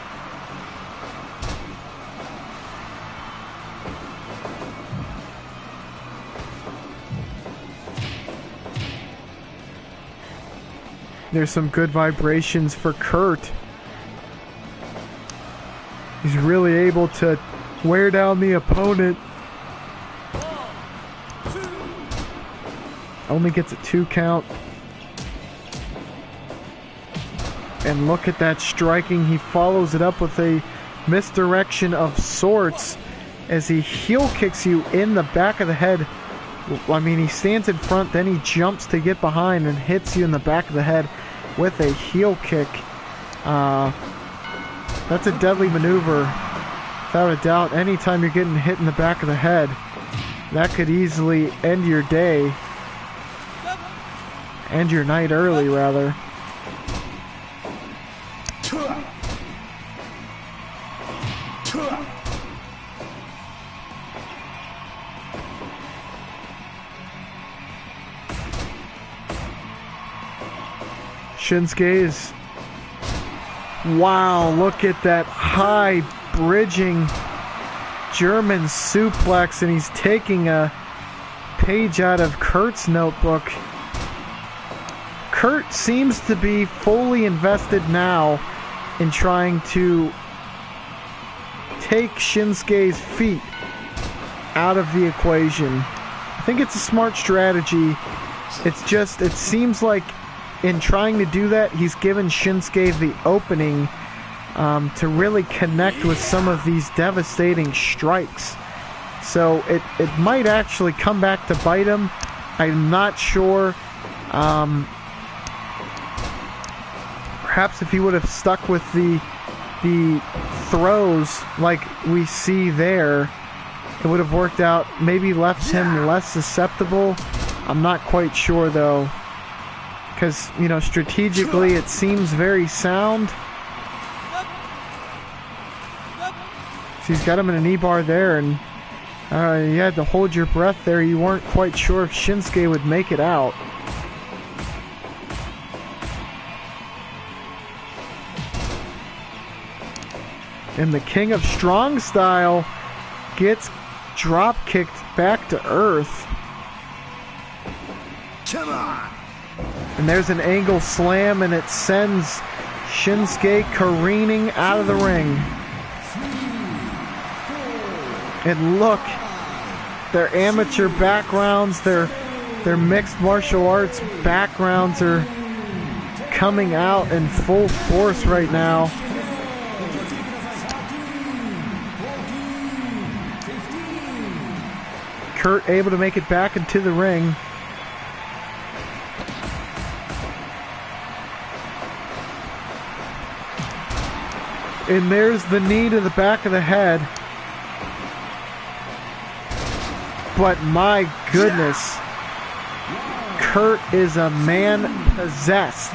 There's some good vibrations for Kurt. He's really able to wear down the opponent. Only gets a 2 count. And look at that striking. He follows it up with a misdirection of sorts as he heel kicks you in the back of the head. I mean, he stands in front, then he jumps to get behind and hits you in the back of the head with a heel kick. That's a deadly maneuver, without a doubt. Anytime you're getting hit in the back of the head, that could easily end your day. End your night early, rather. Shinsuke is... Wow, look at that high bridging German suplex, and he's taking a page out of Kurt's notebook. Kurt seems to be fully invested now in trying to take Shinsuke's feet out of the equation. I think it's a smart strategy. It's just, it seems like in trying to do that, he's given Shinsuke the opening to really connect with some of these devastating strikes. So it might actually come back to bite him. I'm not sure. Perhaps if he would have stuck with the throws like we see there, it would have worked out. Maybe left him less susceptible. I'm not quite sure though, because, you know, strategically it seems very sound. So he's got him in a knee bar there, and you had to hold your breath there. You weren't quite sure if Shinsuke would make it out. And the King of Strong Style gets drop kicked back to earth. Come on. And there's an angle slam, and it sends Shinsuke careening out of the ring. And look, their amateur backgrounds, their mixed martial arts backgrounds are coming out in full force right now. Kurt able to make it back into the ring. And there's the knee to the back of the head. But my goodness, Kurt is a man possessed.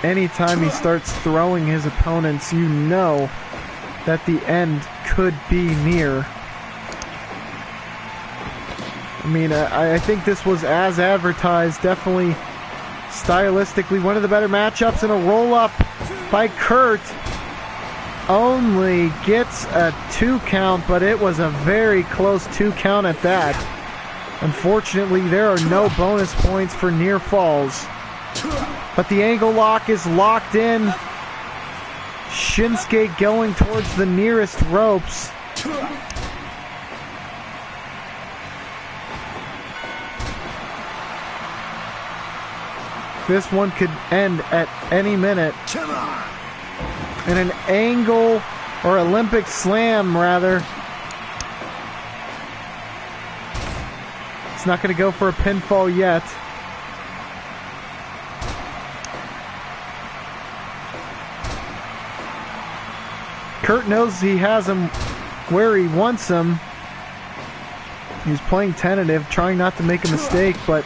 Anytime he starts throwing his opponents, you know that the end could be near. I mean, I think this was as advertised. Definitely stylistically one of the better matchups, and a roll-up by Kurt. Only gets a 2 count, but it was a very close 2 count at that. Unfortunately, there are no bonus points for near falls. But the angle lock is locked in. Shinsuke going towards the nearest ropes. This one could end at any minute. And an angle, or Olympic slam rather. It's not going to go for a pinfall yet. Kurt knows he has him where he wants him. He's playing tentative, trying not to make a mistake, but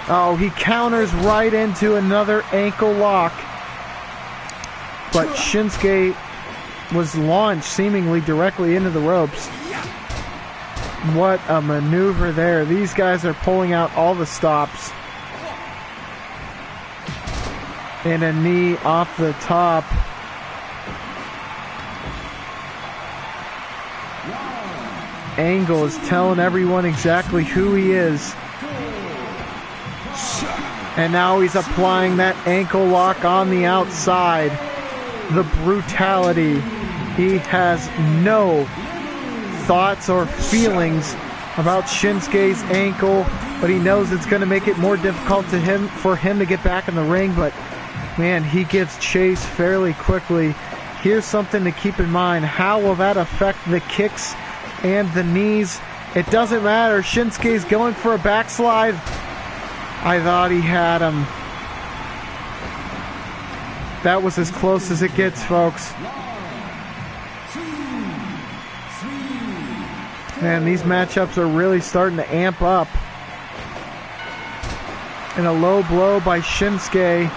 oh, he counters right into another ankle lock. But Shinsuke was launched seemingly directly into the ropes. What a maneuver there. These guys are pulling out all the stops. And a knee off the top. Angle is telling everyone exactly who he is. And now he's applying that ankle lock on the outside. The brutality. He has no thoughts or feelings about Shinsuke's ankle, but he knows it's going to make it more difficult for him to get back in the ring. But man, he gives chase fairly quickly. Here's something to keep in mind. How will that affect the kicks and the knees? It doesn't matter. Shinsuke's going for a backslide. I thought he had him. That was as close as it gets, folks. Man, these matchups are really starting to amp up. And a low blow by Shinsuke.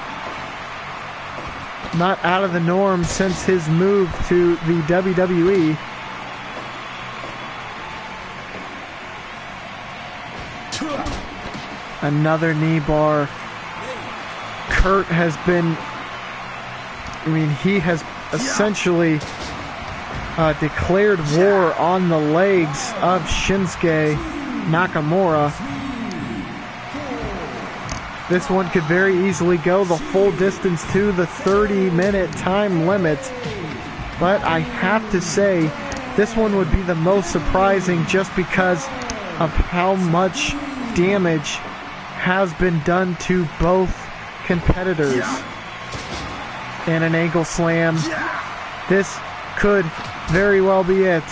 Not out of the norm since his move to the WWE. Another knee bar. Kurt has been, he has essentially declared war on the legs of Shinsuke Nakamura. This one could very easily go the full distance to the 30-minute time limit. But I have to say, this one would be the most surprising just because of how much damage has been done to both competitors. And an ankle slam. This could very well be it.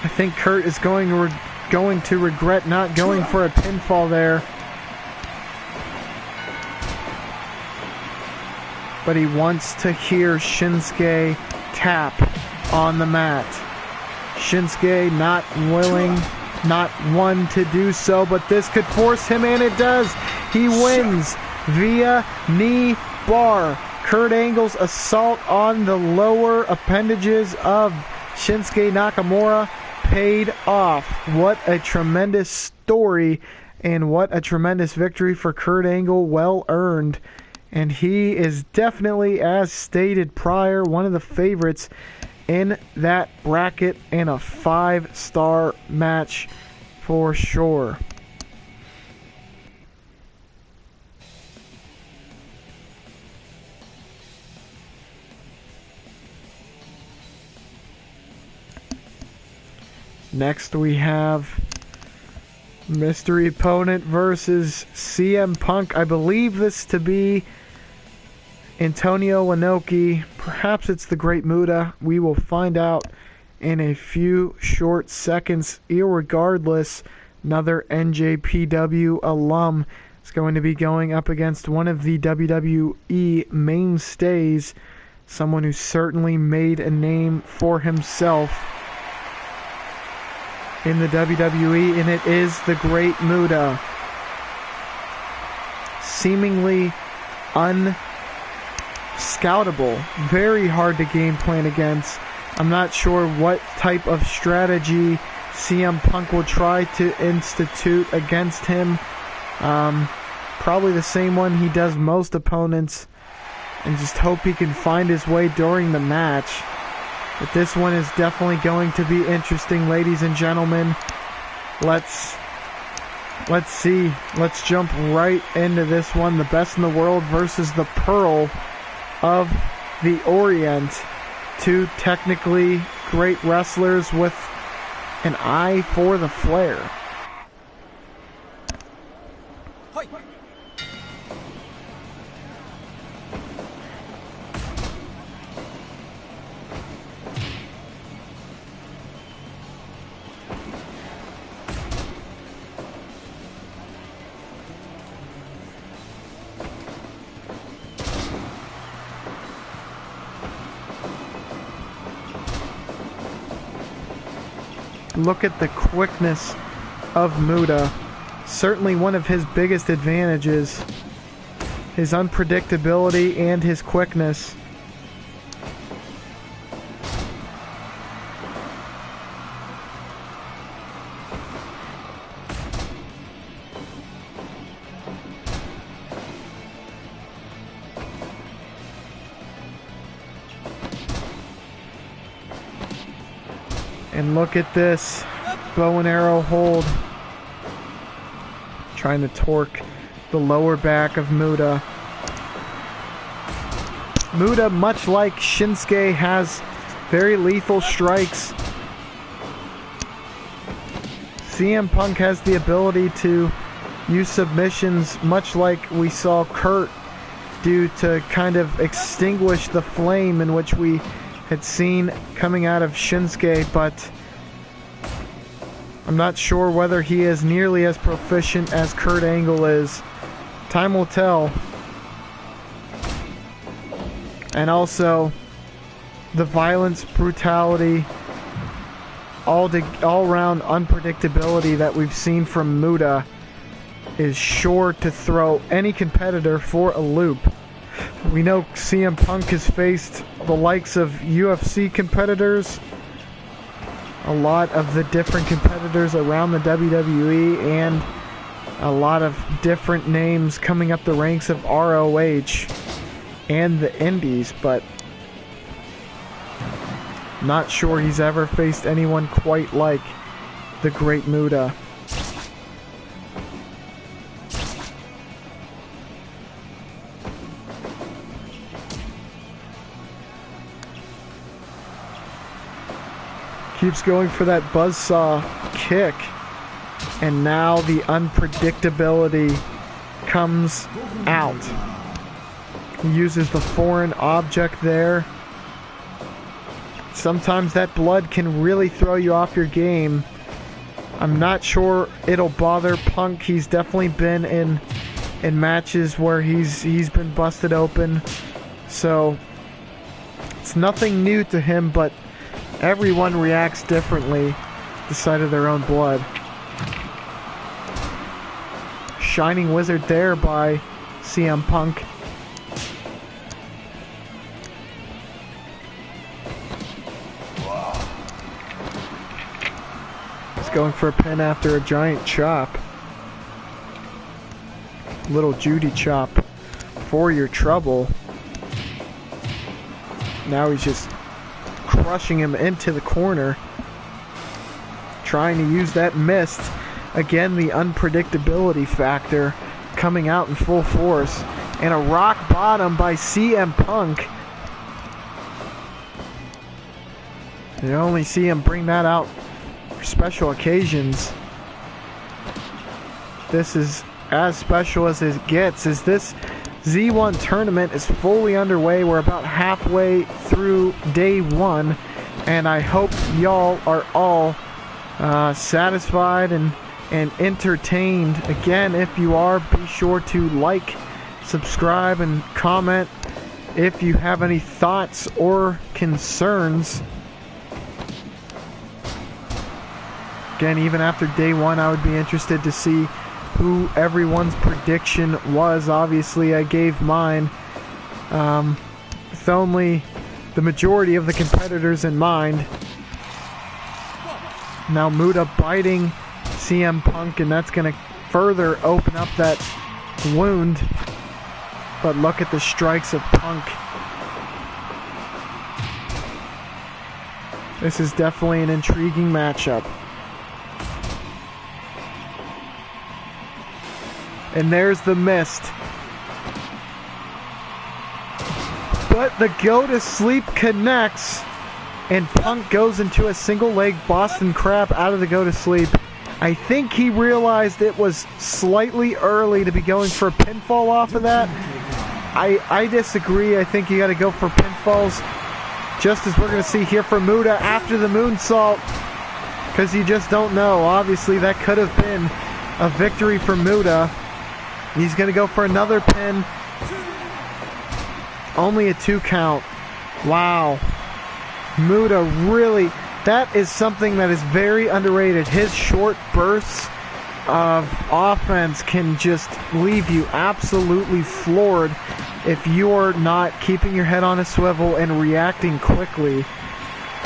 I think Kurt is going to regret not going for a pinfall there. But he wants to hear Shinsuke tap on the mat. Shinsuke not willing, not one to do so, but this could force him, and it does. He wins via knee bar. Kurt Angle's assault on the lower appendages of Shinsuke Nakamura paid off. What a tremendous story, and what a tremendous victory for Kurt Angle, well earned. And he is definitely, as stated prior, one of the favorites in that bracket, and a 5-star match for sure. Next we have mystery opponent versus CM Punk. I believe this to be Antonio Inoki. Perhaps it's the Great Muta. We will find out in a few short seconds. Irregardless, another NJPW alum is going to be going up against one of the WWE mainstays, someone who certainly made a name for himself in the WWE, and it is the Great Muta. Seemingly unscoutable, very hard to game plan against. I'm not sure what type of strategy CM Punk will try to institute against him. Probably the same one he does most opponents, and just hope he can find his way during the match. But this one is definitely going to be interesting, ladies and gentlemen. Let's see. Let's jump right into this one. The Best in the World versus the Pearl of the Orient. Two technically great wrestlers with an eye for the flair. Look at the quickness of Muta. Certainly one of his biggest advantages. His unpredictability and his quickness. And look at this bow and arrow hold. Trying to torque the lower back of Muta. Muta, much like Shinsuke, has very lethal strikes. CM Punk has the ability to use submissions, much like we saw Kurt do, to kind of extinguish the flame in which we had seen coming out of Shinsuke, but I'm not sure whether he is nearly as proficient as Kurt Angle is. Time will tell. And also, the violence, brutality, all-round unpredictability that we've seen from Muta is sure to throw any competitor for a loop. We know CM Punk has faced the likes of UFC competitors, a lot of the different competitors around the WWE, and a lot of different names coming up the ranks of ROH and the Indies, but not sure he's ever faced anyone quite like the Great Muta. Keeps going for that buzzsaw kick. And now the unpredictability comes out. He uses the foreign object there. Sometimes that blood can really throw you off your game. I'm not sure it'll bother Punk. He's definitely been in matches where he's been busted open. So it's nothing new to him, but everyone reacts differently to the sight of their own blood. Shining Wizard there by CM Punk. He's going for a pin after a giant chop. Little Judy chop for your trouble. Now he's just crushing him into the corner. Trying to use that mist. Again, the unpredictability factor coming out in full force. And a rock bottom by CM Punk. You only see him bring that out for special occasions. This is as special as it gets, as this Z1 tournament is fully underway. We're about halfway through day one, and I hope y'all are all satisfied and entertained. Again, if you are, be sure to like, subscribe, and comment if you have any thoughts or concerns. Again, even after day one, I would be interested to see who everyone's prediction was. Obviously, I gave mine with only the majority of the competitors in mind. Now Muta biting CM Punk, and that's going to further open up that wound. But look at the strikes of Punk. This is definitely an intriguing matchup. And there's the mist. But the go to sleep connects. And Punk goes into a single leg Boston Crab out of the go to sleep. I think he realized it was slightly early to be going for a pinfall off of that. I disagree. I think you got to go for pinfalls. Just as we're going to see here from Muta after the moonsault. Because you just don't know. Obviously that could have been a victory for Muta. He's going to go for another pin. Only a 2 count. Wow. Muta really, that is something that is very underrated. His short bursts of offense can just leave you absolutely floored if you're not keeping your head on a swivel and reacting quickly.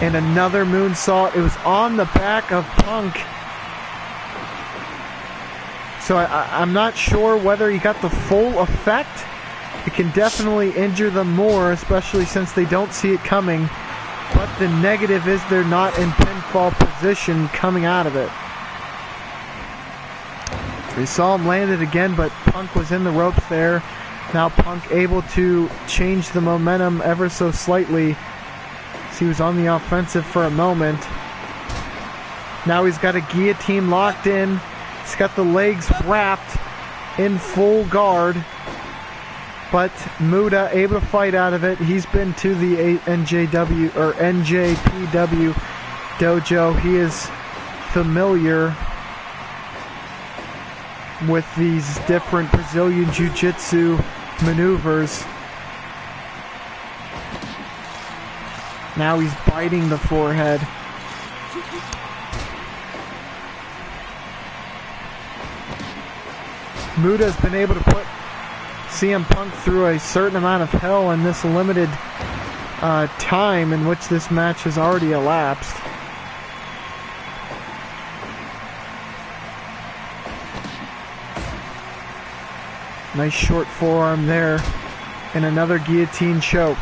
And another moonsault. It was on the back of Punk. So I'm not sure whether he got the full effect. It can definitely injure them more, especially since they don't see it coming. But the negative is they're not in pinfall position coming out of it. We saw him land it again, but Punk was in the ropes there. Now Punk able to change the momentum ever so slightly. So he was on the offensive for a moment. Now he's got a guillotine locked in. He's got the legs wrapped in full guard. But Muta able to fight out of it. He's been to the NJPW dojo. He is familiar with these different Brazilian Jiu-Jitsu maneuvers. Now he's biting the forehead. Muta's been able to put CM Punk through a certain amount of hell in this limited time in which this match has already elapsed. Nice short forearm there. And another guillotine choke.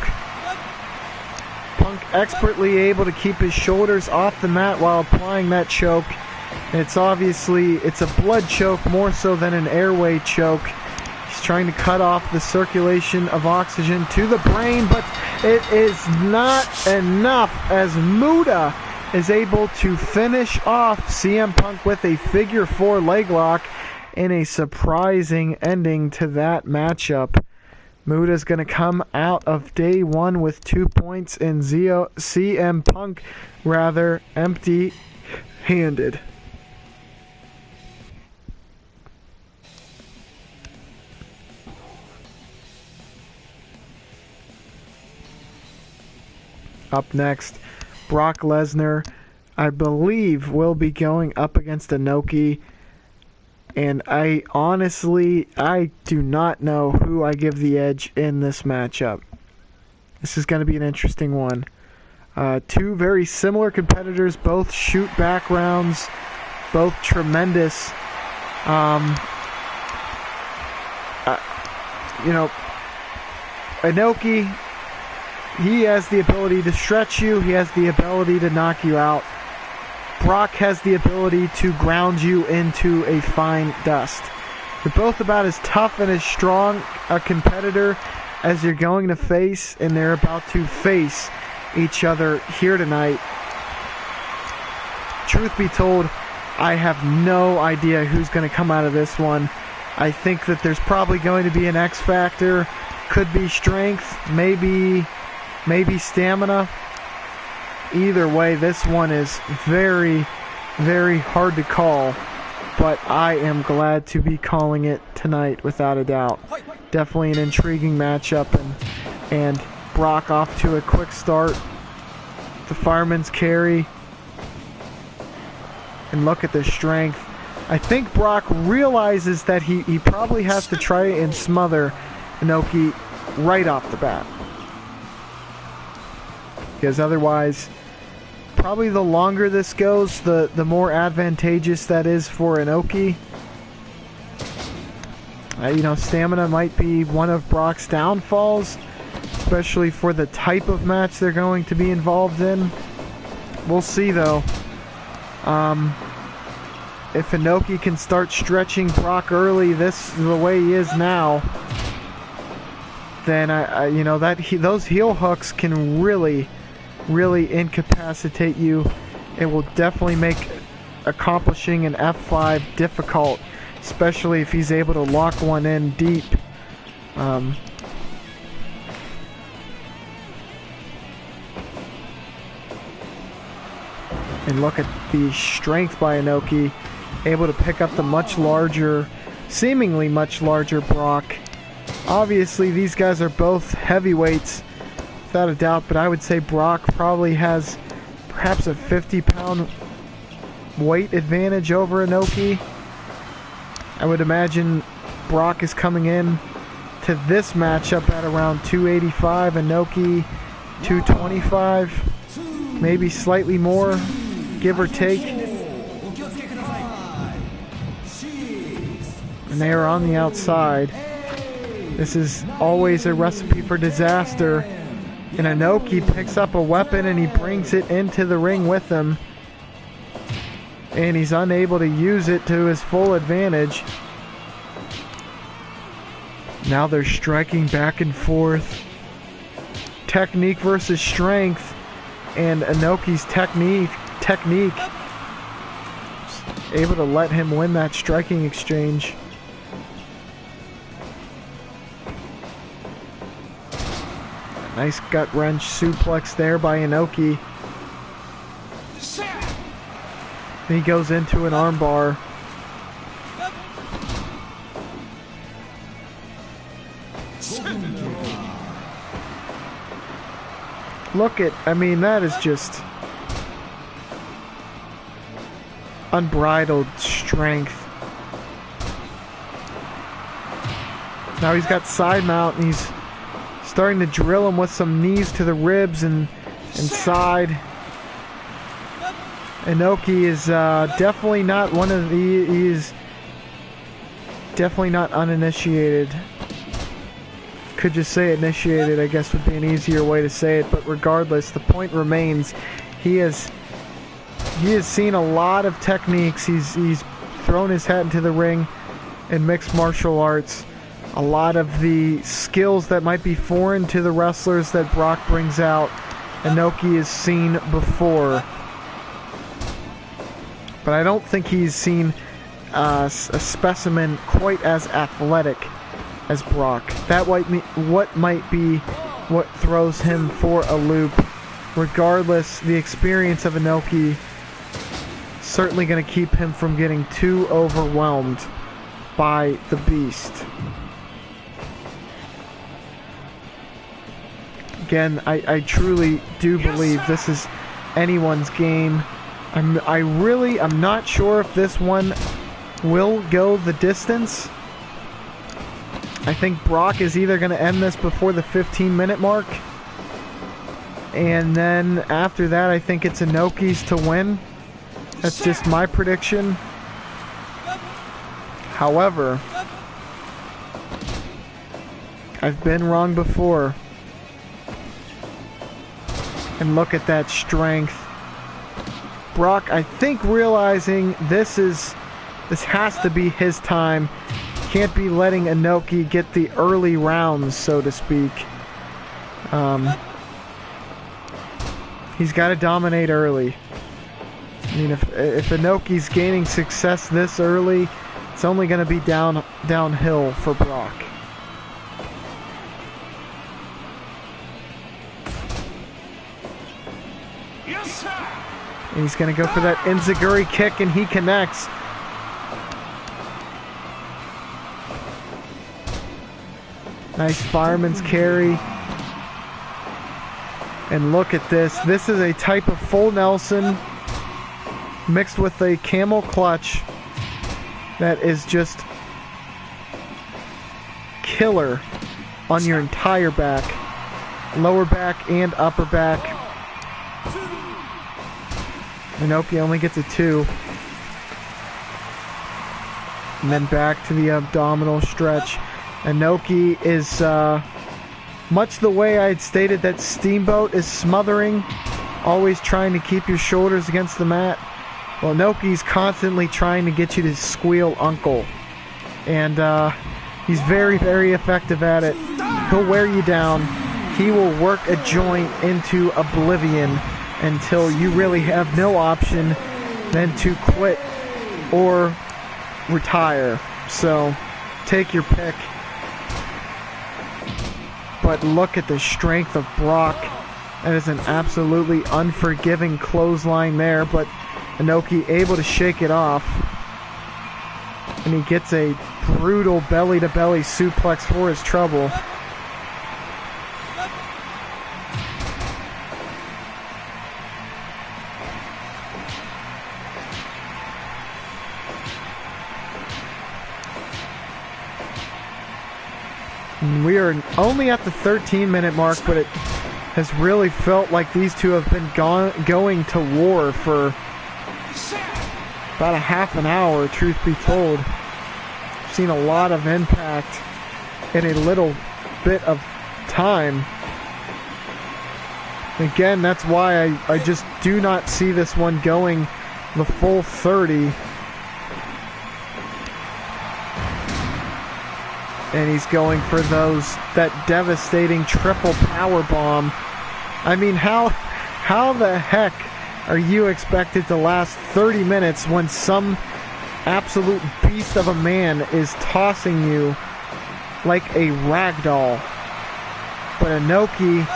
Punk expertly able to keep his shoulders off the mat while applying that choke. And it's a blood choke more so than an airway choke. He's trying to cut off the circulation of oxygen to the brain, but it is not enough as Muta is able to finish off CM Punk with a figure 4 leg lock in a surprising ending to that matchup. Muda's going to come out of day 1 with 2 points and CM Punk rather empty-handed. Up next, Brock Lesnar, I believe, will be going up against Inoki. And I do not know who I give the edge in this matchup. This is going to be an interesting one. Two very similar competitors, both shoot backgrounds, both tremendous. Inoki, he has the ability to stretch you. He has the ability to knock you out. Brock has the ability to ground you into a fine dust. They're both about as tough and as strong a competitor as you're going to face, and they're about to face each other here tonight. Truth be told, I have no idea who's going to come out of this one. I think that there's probably going to be an X factor. Could be strength, maybe stamina. Either way, this one is very, very hard to call, but I am glad to be calling it tonight without a doubt. Definitely an intriguing matchup, and Brock off to a quick start. The fireman's carry, and look at the strength. I think Brock realizes that he probably has to try and smother Inoki right off the bat, because otherwise, probably the longer this goes, the more advantageous that is for Inoki. Stamina might be one of Brock's downfalls, especially for the type of match they're going to be involved in. We'll see, though. If Inoki can start stretching Brock early, the way he is now, then those heel hooks can really incapacitate you. It will definitely make accomplishing an F5 difficult, especially if he's able to lock one in deep. And look at the strength by Inoki, able to pick up the seemingly much larger Brock. Obviously, these guys are both heavyweights, without a doubt, but I would say Brock probably has perhaps a 50-pound weight advantage over Inoki. I would imagine Brock is coming in to this matchup at around 285, Inoki 225, maybe slightly more, give or take. And they are on the outside. This is always a recipe for disaster. And Inoki picks up a weapon and he brings it into the ring with him. And he's unable to use it to his full advantage. Now they're striking back and forth. Technique versus strength. And Inoki's technique able to let him win that striking exchange. Nice gut wrench suplex there by Inoki. He goes into an armbar. That is just unbridled strength. Now he's got side mount and he's starting to drill him with some knees to the ribs and side. Inoki is definitely not he is definitely not uninitiated. Could just say initiated, I guess would be an easier way to say it, but regardless, the point remains, he has seen a lot of techniques. He's thrown his hat into the ring in mixed martial arts. A lot of the skills that might be foreign to the wrestlers that Brock brings out, Inoki has seen before. but I don't think he's seen a specimen quite as athletic as Brock. That might be what throws him for a loop. Regardless, the experience of Inoki certainly going to keep him from getting too overwhelmed by the beast. Again, I truly do believe this is anyone's game. I'm not sure if this one will go the distance. I think Brock is either going to end this before the 15-minute mark, and then after that I think it's Inoki's to win. That's just my prediction. However, I've been wrong before. And look at that strength. Brock, I think, realizing this has to be his time. Can't be letting Inoki get the early rounds, so to speak. He's got to dominate early. I mean, if Inoki's gaining success this early, it's only going to be downhill for Brock. And he's going to go for that enziguri kick, and he connects. Nice fireman's carry. And look at this. This is a type of full Nelson mixed with a camel clutch that is just killer on your entire back. Lower back and upper back. Inoki only gets a 2. And then back to the abdominal stretch. Inoki is much the way I had stated that Steamboat is smothering, always trying to keep your shoulders against the mat. Well, Inoki's constantly trying to get you to squeal uncle. And he's very, very effective at it. He'll wear you down. He will work a joint into oblivion until you really have no option than to quit or retire. So take your pick. But look at the strength of Brock. That is an absolutely unforgiving clothesline there, but Inoki able to shake it off. And he gets a brutal belly-to-belly suplex for his trouble. We are only at the 13-minute mark, but it has really felt like these two have been going to war for about a half an hour, truth be told. I've seen a lot of impact in a little bit of time. Again, that's why I just do not see this one going the full 30. And he's going for that devastating triple power bomb. I mean, how the heck are you expected to last 30 minutes when some absolute beast of a man is tossing you like a rag doll? But Inoki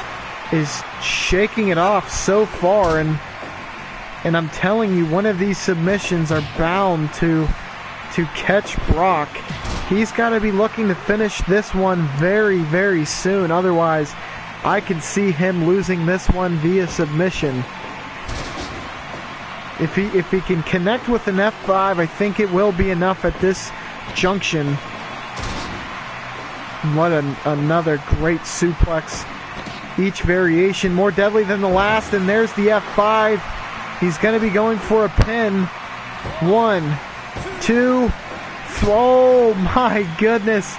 is shaking it off so far, and I'm telling you, one of these submissions are bound to catch Brock. He's got to be looking to finish this one very, very soon. Otherwise, I can see him losing this one via submission. If he can connect with an F5, I think it will be enough at this junction. What another great suplex. Each variation more deadly than the last, and there's the F5. He's going to be going for a pin. 1, 2, oh my goodness.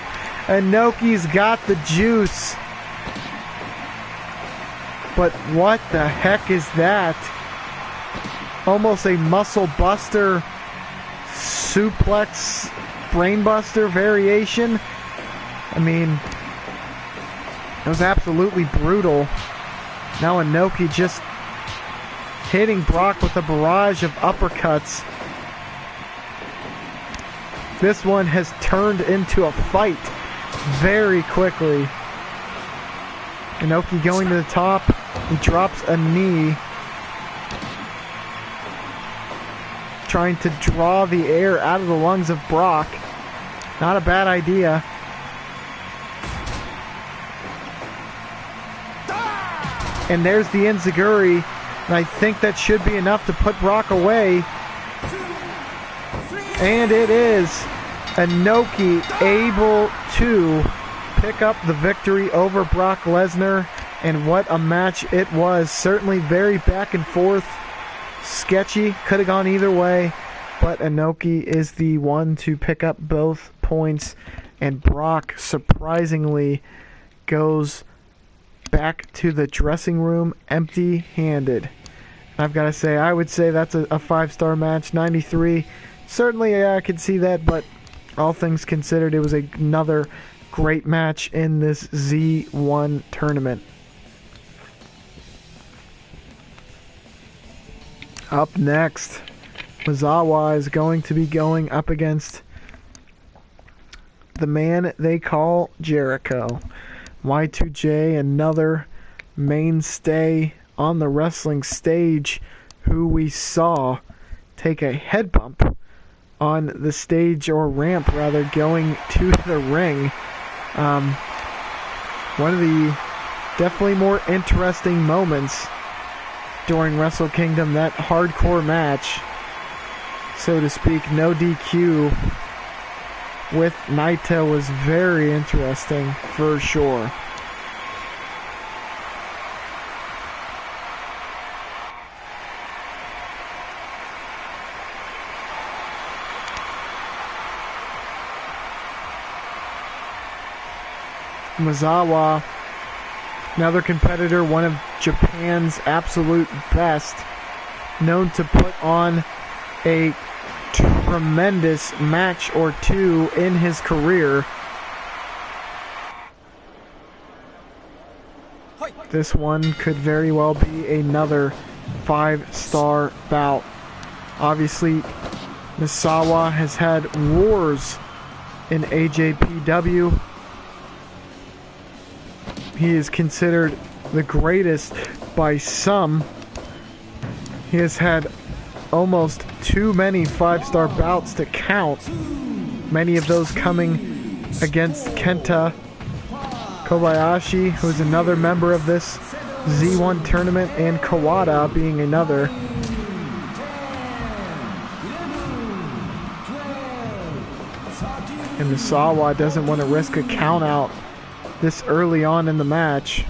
Inoki's got the juice. But what the heck is that? Almost a muscle buster suplex brainbuster variation. I mean, it was absolutely brutal. Now Inoki just hitting Brock with a barrage of uppercuts. this one has turned into a fight very quickly. Inoki going to the top. He drops a knee, trying to draw the air out of the lungs of Brock. Not a bad idea. And there's the enziguri, and I think that should be enough to put Brock away. And it is Inoki able to pick up the victory over Brock Lesnar. And what a match it was. Certainly very back and forth. Sketchy. Could have gone either way. But Inoki is the one to pick up both points. And Brock surprisingly goes back to the dressing room empty-handed. I've got to say, I would say that's a 5-star match. 93. Certainly I could see that, but all things considered, it was another great match in this Z1 tournament. Up next, Misawa is going to be going up against the man they call Jericho. Y2J, another mainstay on the wrestling stage, who we saw take a head bump on the stage, or ramp rather, going to the ring. One of the definitely more interesting moments during Wrestle Kingdom, that hardcore match, so to speak, no DQ with Naito, was very interesting for sure. Misawa, another competitor, one of Japan's absolute best, known to put on a tremendous match or two in his career. This one could very well be another 5-star bout. Obviously, Misawa has had wars in AJPW. He is considered the greatest by some. He has had almost too many 5-star bouts to count. Many of those coming against Kenta Kobayashi, who is another member of this Z1 tournament, and Kawada being another. And Misawa doesn't want to risk a count out this early on in the match.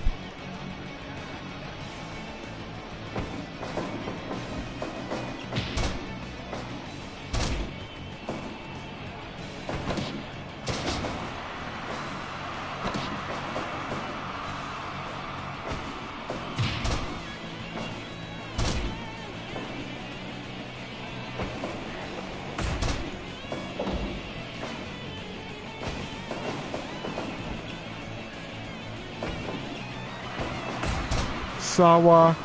Misawa,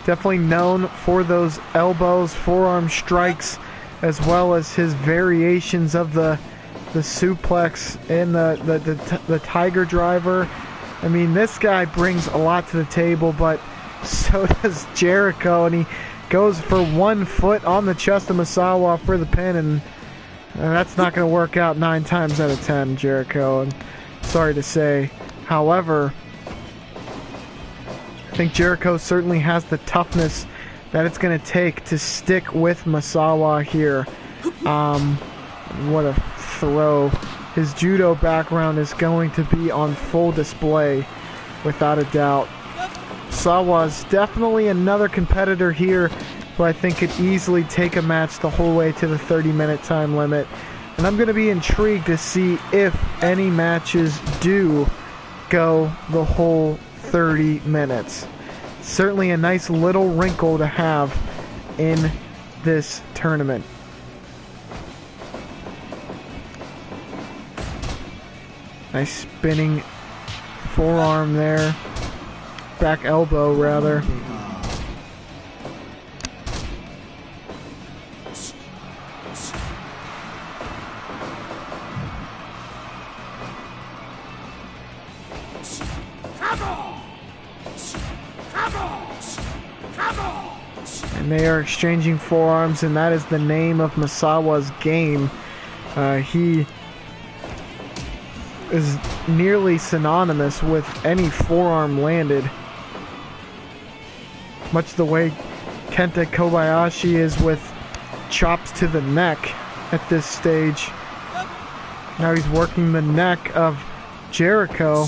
definitely known for those elbows, forearm strikes, as well as his variations of the suplex and the tiger driver. I mean, this guy brings a lot to the table, but so does Jericho, and he goes for 1 foot on the chest of Misawa for the pin, and that's not going to work out 9 times out of 10, Jericho, and sorry to say. However, I think Jericho certainly has the toughness that it's going to take to stick with Misawa here. What a throw. His judo background is going to be on full display, without a doubt. Misawa is definitely another competitor here who I think could easily take a match the whole way to the 30-minute time limit. And I'm going to be intrigued to see if any matches do go the whole 30 minutes. Certainly a nice little wrinkle to have in this tournament. Nice spinning forearm there. Back elbow, rather. And they are exchanging forearms, and that is the name of Misawa's game. He is nearly synonymous with any forearm landed, much the way Kenta Kobayashi is with chops to the neck at this stage. Now he's working the neck of Jericho.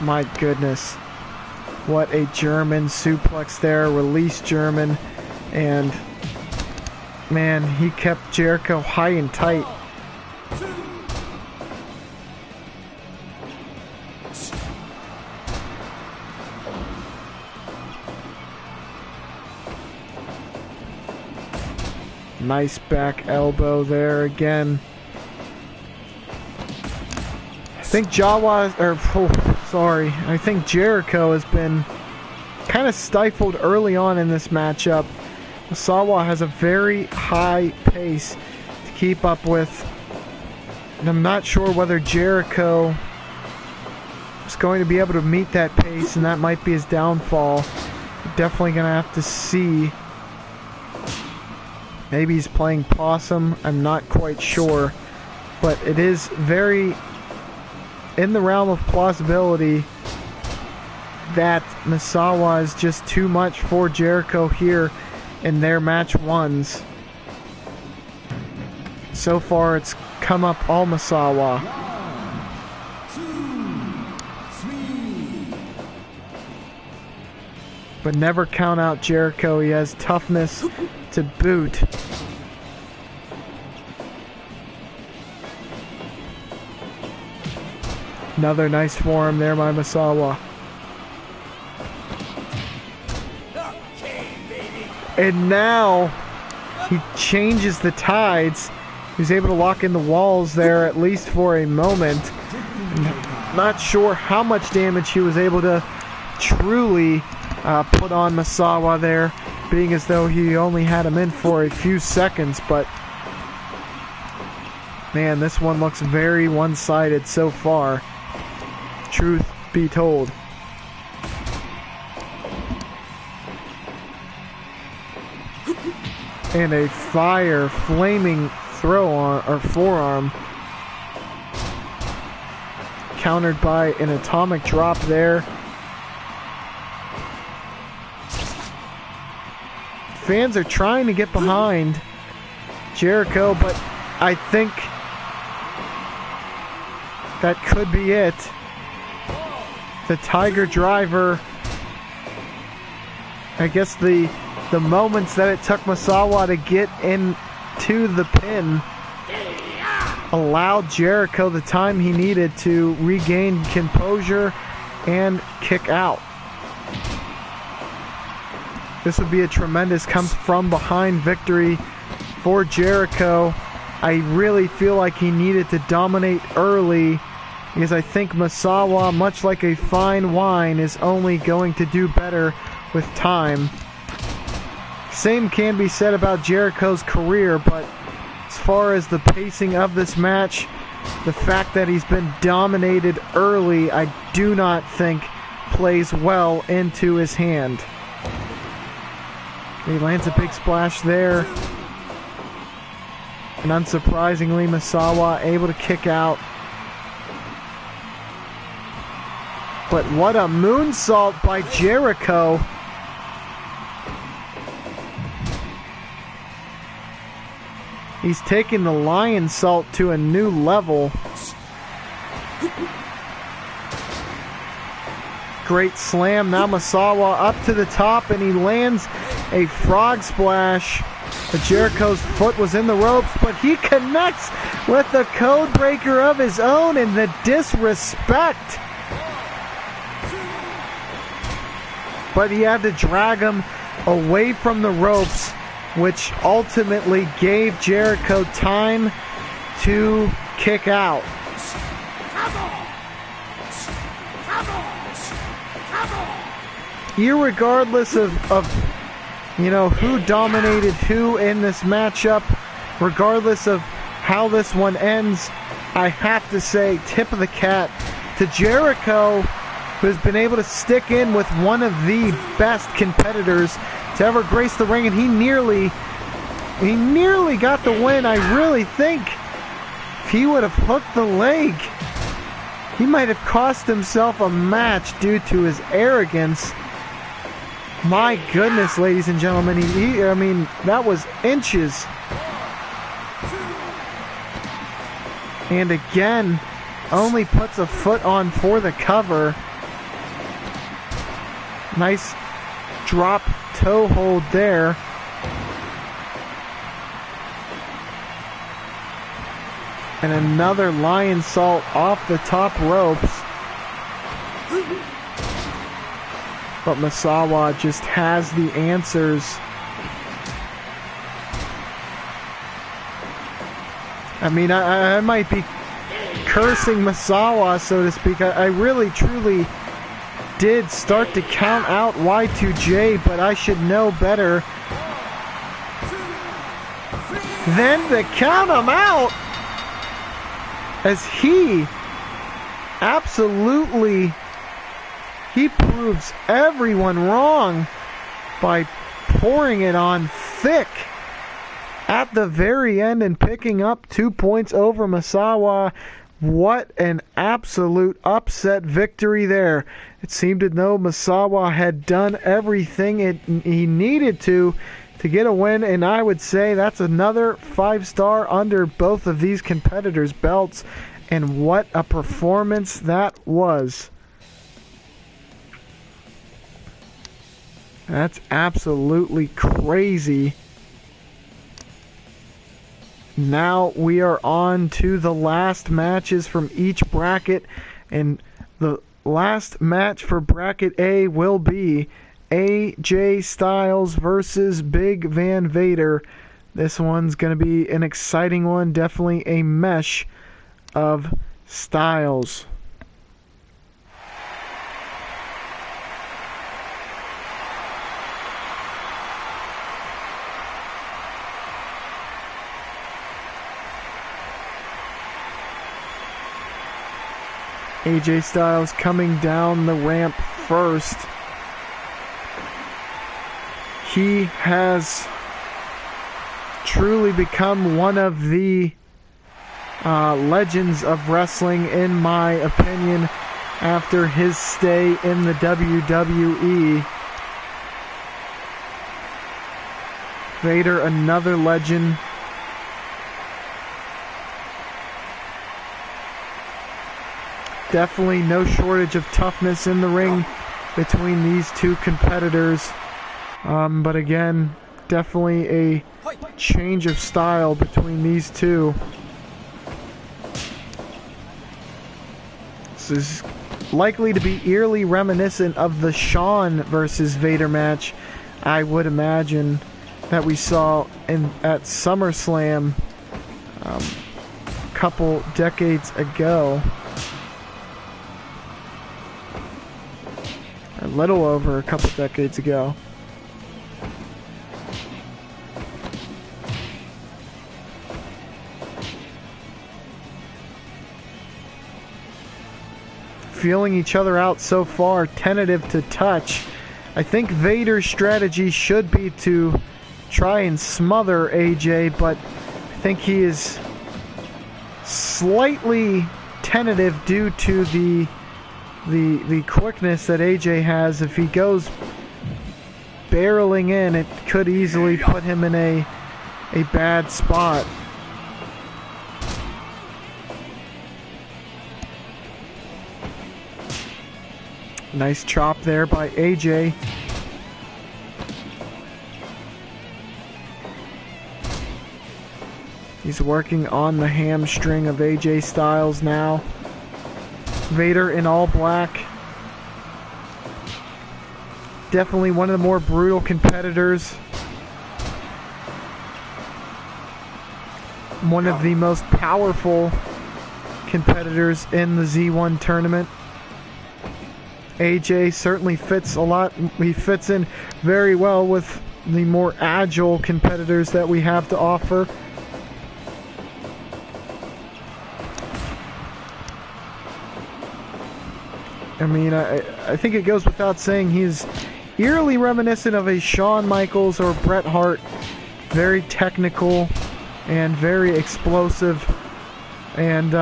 My goodness. What a German suplex there. Release German. And man, he kept Jericho high and tight. Nice back elbow there again. I think I think Jericho has been kind of stifled early on in this matchup. Misawa has a very high pace to keep up with, and I'm not sure whether Jericho is going to be able to meet that pace, and that might be his downfall. We're definitely going to have to see. Maybe he's playing possum, I'm not quite sure, but it is very in the realm of plausibility that Misawa is just too much for Jericho here in their match ones. So far it's come up all Misawa. 1, 2, 3. But never count out Jericho. He has toughness to boot. Another nice forearm there by Misawa. And now he changes the tides. He's able to lock in the walls there, at least for a moment. Not sure how much damage he was able to truly put on Misawa there, being as though he only had him in for a few seconds, but man, this one looks very one-sided so far. Truth be told. And a flaming forearm, countered by an atomic drop there. Fans are trying to get behind Jericho, but I think that could be it. The Tiger Driver, I guess the moments that it took Misawa to get into the pin allowed Jericho the time he needed to regain composure and kick out. This would be a tremendous come from behind victory for Jericho. I really feel like he needed to dominate early, because I think Misawa, much like a fine wine, is only going to do better with time. Same can be said about Jericho's career, but as far as the pacing of this match, the fact that he's been dominated early, I do not think plays well into his hand. He lands a big splash there. And unsurprisingly, Misawa able to kick out. But what a moonsault by Jericho. He's taking the lion salt to a new level. Great slam. Now Misawa up to the top, and he lands a frog splash. But Jericho's foot was in the ropes, but he connects with the code breaker of his own, and the disrespect. But he had to drag him away from the ropes, which ultimately gave Jericho time to kick out. Irregardless of who dominated who in this matchup, regardless of how this one ends, I have to say tip of the cap to Jericho who has been able to stick in with one of the best competitors to ever grace the ring, and he nearly got the win. I really think if he would have hooked the leg, he might have cost himself a match due to his arrogance. My goodness, ladies and gentlemen, I mean, that was inches. And again, only puts a foot on for the cover. Nice drop toe hold there. And another lion salt off the top ropes. But Misawa just has the answers. I mean, I might be cursing Misawa, so to speak. I really, truly did start to count out Y2J, but I should know better than to count him out, as he absolutely, he proves everyone wrong by pouring it on thick at the very end and picking up 2 points over Misawa. What an absolute upset victory there. It seemed as though Misawa had done everything he needed to get a win, and I would say that's another 5-star under both of these competitors' belts, and what a performance that was. That's absolutely crazy. Now we are on to the last matches from each bracket, and the last match for bracket A will be AJ Styles versus Big Van Vader. This one's going to be an exciting one, definitely a mesh of styles. AJ Styles coming down the ramp first. He has truly become one of the legends of wrestling, in my opinion, after his stay in the WWE. Vader, another legend. Definitely no shortage of toughness in the ring between these two competitors. But again, definitely a change of style between these two. This is likely to be eerily reminiscent of the Shawn versus Vader match, I would imagine, that we saw at SummerSlam a couple decades ago. A little over a couple decades ago. Feeling each other out so far, tentative to touch. I think Vader's strategy should be to try and smother AJ, but I think he is slightly tentative due to the quickness that AJ has. If he goes barreling in, it could easily put him in a bad spot. Nice chop there by AJ. He's working on the hamstring of AJ Styles now. Vader in all black. Definitely one of the more brutal competitors. One of the most powerful competitors in the Z1 tournament. AJ certainly fits a lot. He fits in very well with the more agile competitors that we have to offer. I mean, I think it goes without saying he's eerily reminiscent of a Shawn Michaels or Bret Hart. Very technical and very explosive. And,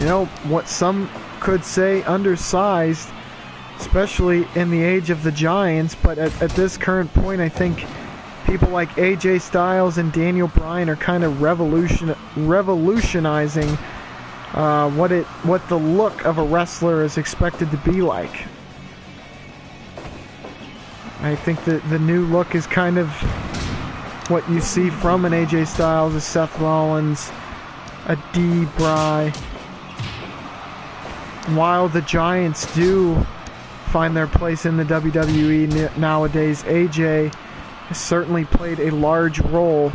you know, what some could say undersized, especially in the age of the Giants. But at this current point, I think people like AJ Styles and Daniel Bryan are kind of revolutionizing what the look of a wrestler is expected to be like. I think that the new look is kind of what you see from an AJ Styles, a Seth Rollins, a D-Bry. While the Giants do find their place in the WWE nowadays, AJ has certainly played a large role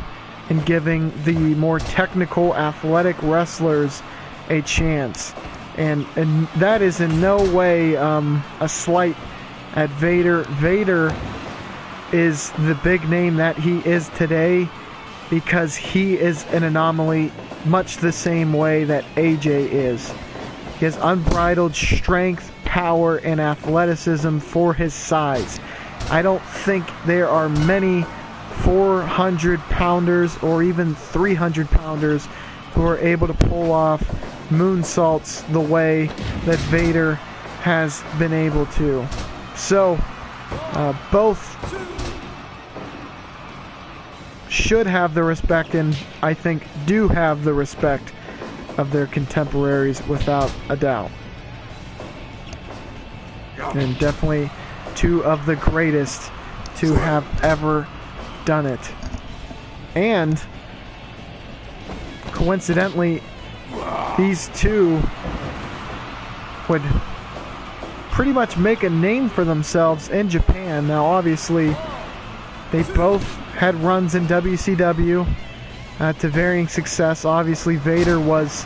in giving the more technical, athletic wrestlers a chance. And that is in no way a slight at Vader. Vader is the big name that he is today because he is an anomaly much the same way that AJ is. He has unbridled strength, power, and athleticism for his size. I don't think there are many 400-pounders or even 300-pounders who are able to pull off moonsaults the way that Vader has been able to. So, both should have the respect, and I think do have the respect of their contemporaries without a doubt. And definitely two of the greatest to have ever done it. And coincidentally, these two would pretty much make a name for themselves in Japan. Now obviously they both had runs in WCW to varying success. Obviously Vader was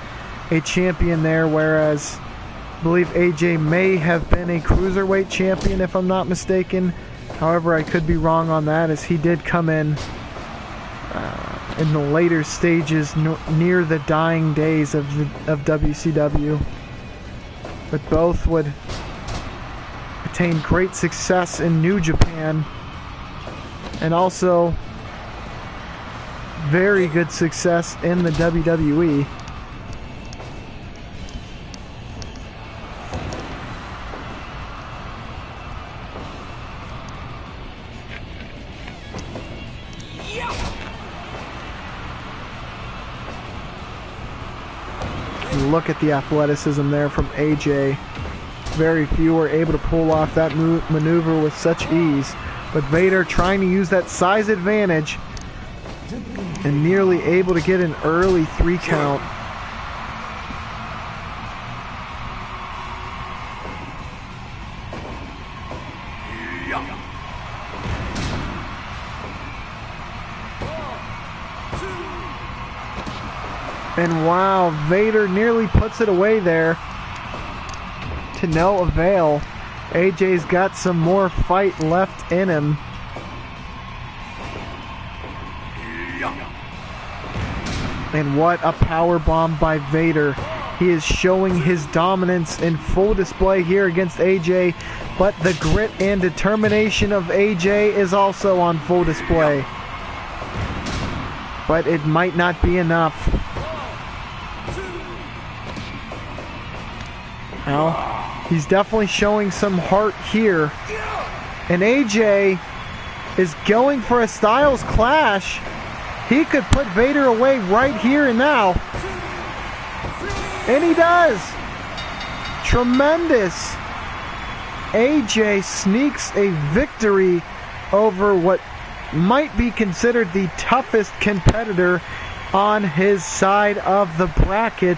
a champion there, whereas I believe AJ may have been a cruiserweight champion if I'm not mistaken. However, I could be wrong on that, as he did come in the later stages near the dying days of WCW. But both would attain great success in New Japan, and also very good success in the WWE. Look at the athleticism there from AJ. Very few are able to pull off that maneuver with such ease. But Vader trying to use that size advantage and nearly able to get an early 3 count. And wow, Vader nearly puts it away there to no avail. AJ's got some more fight left in him. And what a power bomb by Vader. He is showing his dominance in full display here against AJ, but the grit and determination of AJ is also on full display. But it might not be enough. Now, he's definitely showing some heart here. And AJ is going for a Styles Clash. He could put Vader away right here and now. And he does. Tremendous. AJ sneaks a victory over what might be considered the toughest competitor on his side of the bracket.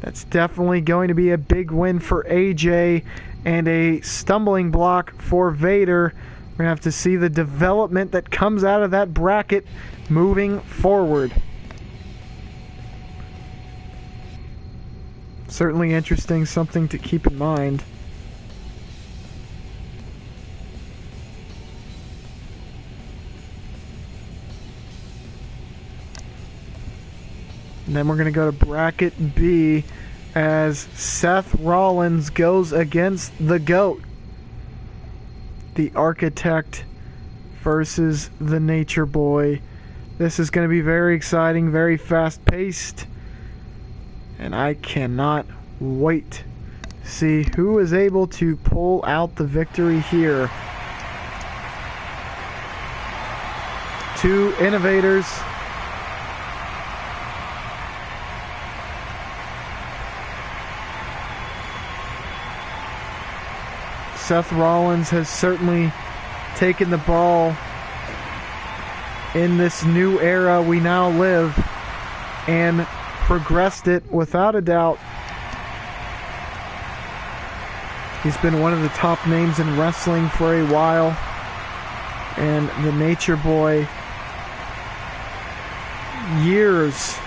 That's definitely going to be a big win for AJ and a stumbling block for Vader. We're going to have to see the development that comes out of that bracket moving forward. Certainly interesting, something to keep in mind. And then we're going to go to bracket B, as Seth Rollins goes against the GOAT. The Architect versus the Nature Boy. This is going to be very exciting, very fast-paced, and I cannot wait to see who is able to pull out the victory here. Two innovators. Seth Rollins has certainly taken the ball in this new era we now live and progressed it without a doubt. He's been one of the top names in wrestling for a while, and the Nature Boy, years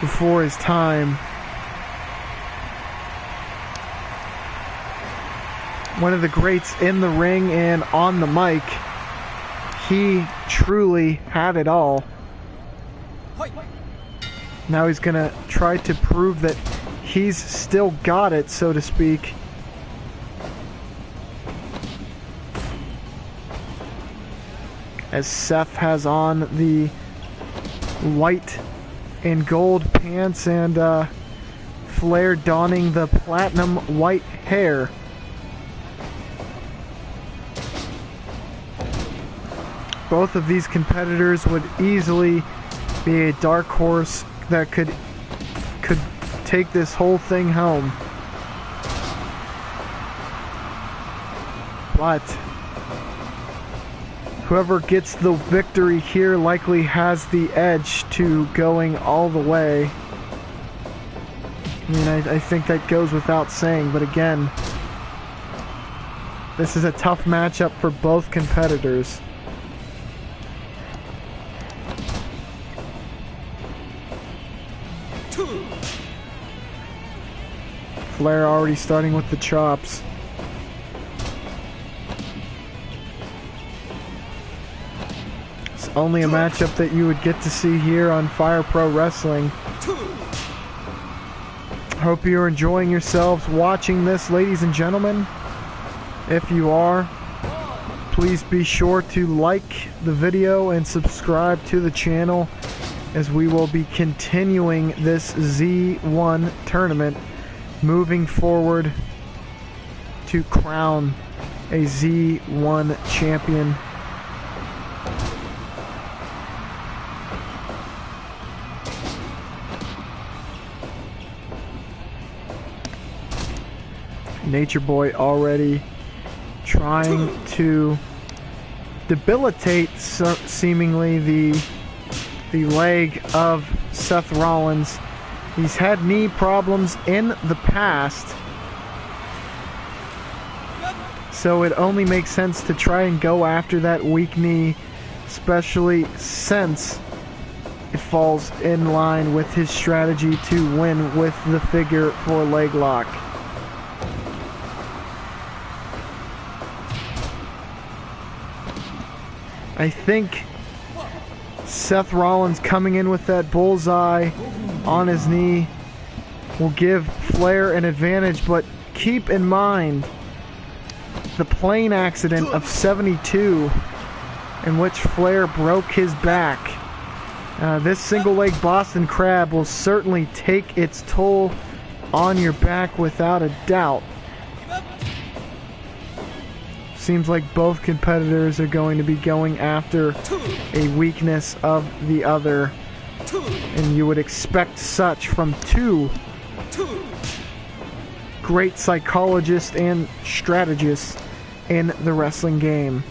before his time. One of the greats in the ring and on the mic. He truly had it all. Now he's going to try to prove that he's still got it, so to speak. As Seth has on the white and gold pants and Flair donning the platinum white hair. Both of these competitors would easily be a dark horse that could take this whole thing home. But whoever gets the victory here likely has the edge to going all the way. I mean, I think that goes without saying, but again, this is a tough matchup for both competitors. Flair already starting with the chops. It's only a matchup that you would get to see here on Fire Pro Wrestling. Hope you're enjoying yourselves watching this, ladies and gentlemen. If you are, please be sure to like the video and subscribe to the channel, as we will be continuing this Z1 tournament, moving forward to crown a Z1 champion. Nature Boy already trying to debilitate seemingly the leg of Seth Rollins. He's had knee problems in the past, so it only makes sense to try and go after that weak knee, especially since it falls in line with his strategy to win with the figure 4 leg lock. I think Seth Rollins coming in with that bullseye on his knee will give Flair an advantage, but keep in mind the plane accident of '72 in which Flair broke his back. This single leg Boston Crab will certainly take its toll on your back without a doubt. Seems like both competitors are going to be going after a weakness of the other, and you would expect such from two great psychologists and strategists in the wrestling game.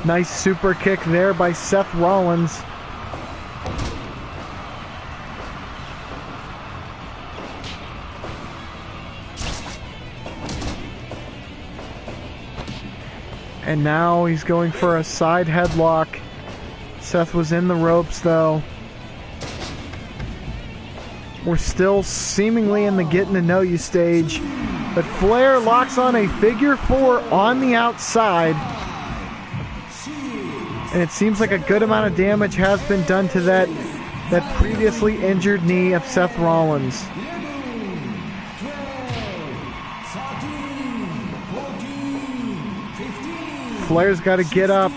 Nice super kick there by Seth Rollins. And now he's going for a side headlock. Seth was in the ropes though. We're still seemingly in the getting to know you stage. But Flair locks on a figure four on the outside. And it seems like a good amount of damage has been done to that previously injured knee of Seth Rollins. Flair's got to get up.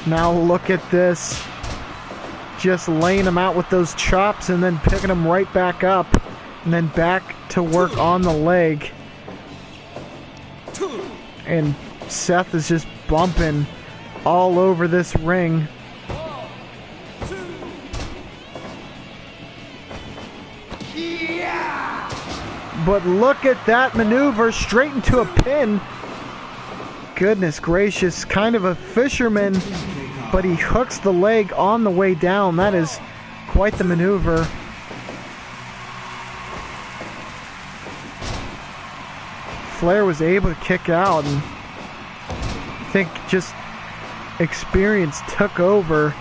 Now look at this. Just laying him out with those chops and then picking him right back up. And then back to work on the leg. And Seth is just bumping all over this ring. But look at that maneuver, straight into a pin. Goodness gracious, kind of a fisherman, but he hooks the leg on the way down. That is quite the maneuver. Flair was able to kick out, and I think just experience took over.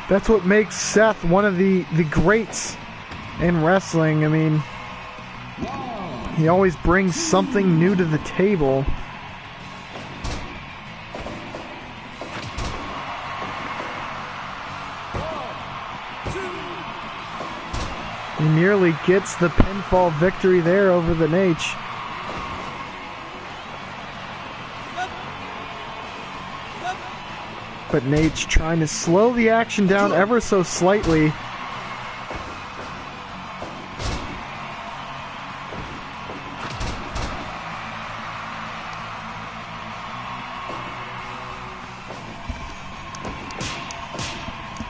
That's what makes Seth one of the greats in wrestling. I mean, he always brings something new to the table. He nearly gets the pinfall victory there over the Nate. But Nate's trying to slow the action down ever so slightly.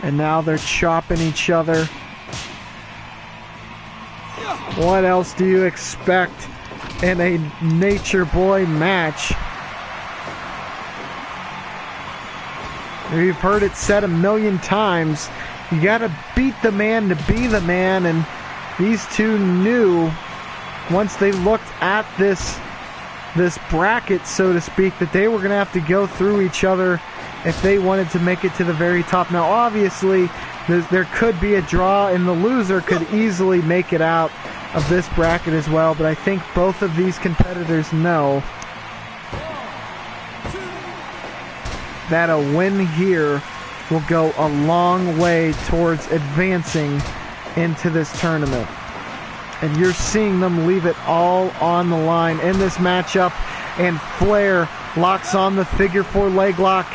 And now they're chopping each other. What else do you expect in a Nature Boy match? You've heard it said a million times. You gotta beat the man to be the man, and these two knew once they looked at this bracket, so to speak, that they were gonna have to go through each other if they wanted to make it to the very top. Now obviously there could be a draw and the loser could easily make it out of this bracket as well, but I think both of these competitors know that a win here will go a long way towards advancing into this tournament. And you're seeing them leave it all on the line in this matchup, and Flair locks on the figure four leg lock.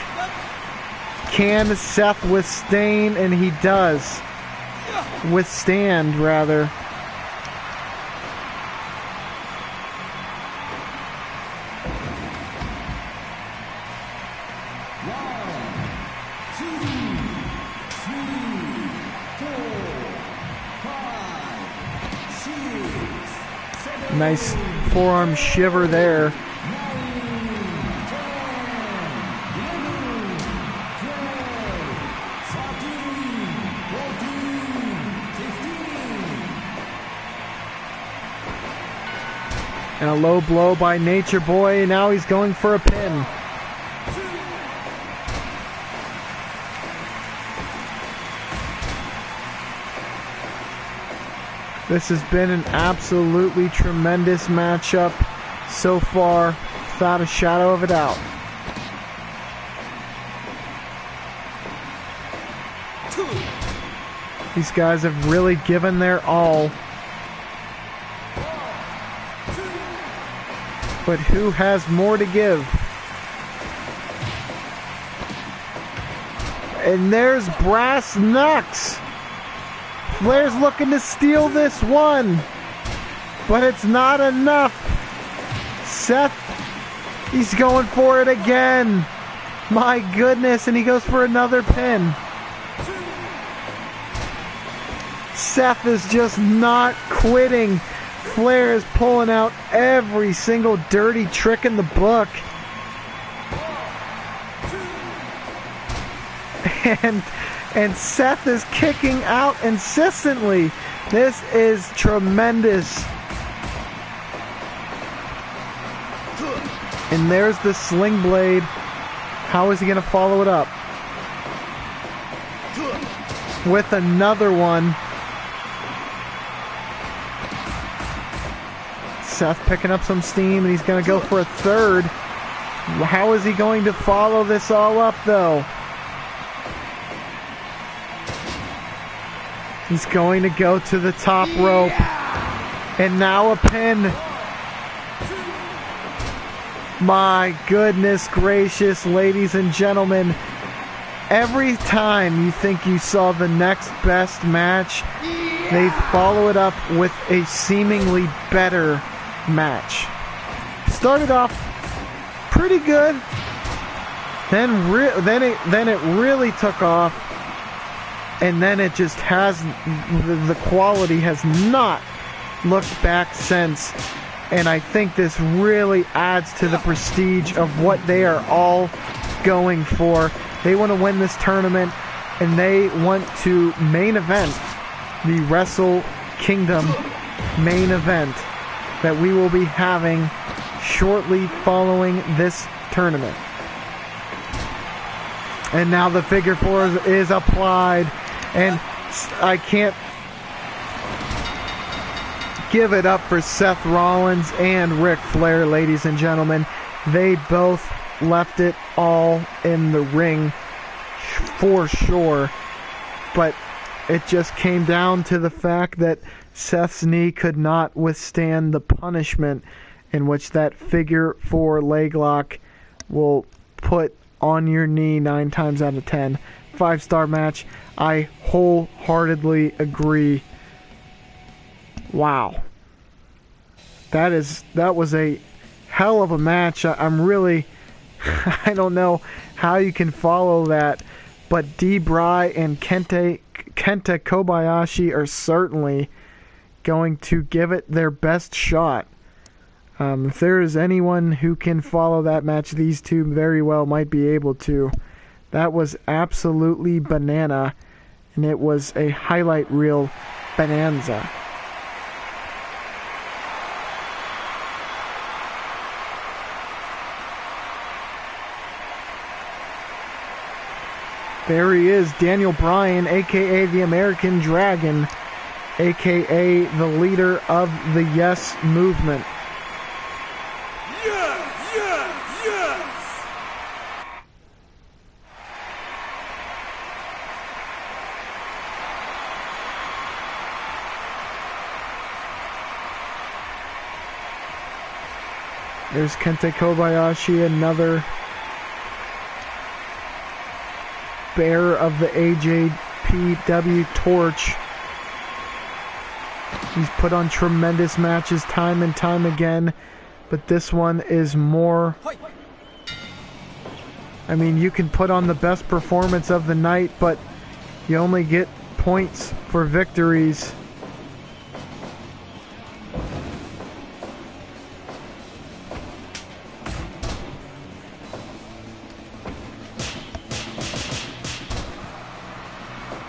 Can Seth withstand? And he does. Withstand, rather. Nice forearm shiver there. And a low blow by Nature Boy. Now he's going for a pin. This has been an absolutely tremendous matchup so far, without a shadow of a doubt. These guys have really given their all. But who has more to give? And there's brass knucks. Flair's looking to steal this one, but it's not enough. Seth, he's going for it again. My goodness, and he goes for another pin. Seth is just not quitting. Flair is pulling out every single dirty trick in the book. And And Seth is kicking out insistently. This is tremendous. And there's the sling blade. How is he going to follow it up? With another one. Seth picking up some steam, and he's going to go for a third. How is he going to follow this all up, though? He's going to go to the top rope. And now a pin. My goodness gracious, ladies and gentlemen. Every time you think you saw the next best match, they follow it up with a seemingly better match. Started off pretty good. Then it really took off. And then it just has, the quality has not looked back since. And I think this really adds to the prestige of what they are all going for. They want to win this tournament, and they want to main event the Wrestle Kingdom main event that we will be having shortly following this tournament. And now the figure four is applied, and I can't give it up for Seth Rollins and Ric Flair, ladies and gentlemen. They both left it all in the ring for sure, but it just came down to the fact that Seth's knee could not withstand the punishment in which that figure four leg lock will put on your knee 9 times out of 10. 5-star match. I wholeheartedly agree. Wow. That was a hell of a match. I'm really, I don't know how you can follow that, but D-Bry and Kenta Kobayashi are certainly going to give it their best shot. If there is anyone who can follow that match, these two very well might be able to. That was absolutely banana, and it was a highlight reel bonanza. There he is, Daniel Bryan, a.k.a. the American Dragon, a.k.a. the leader of the Yes Movement. Yes, yes, yes! There's Kenta Kobayashi, another bearer of the AJPW torch. He's put on tremendous matches time and time again, but this one is more... I mean, you can put on the best performance of the night, but you only get points for victories.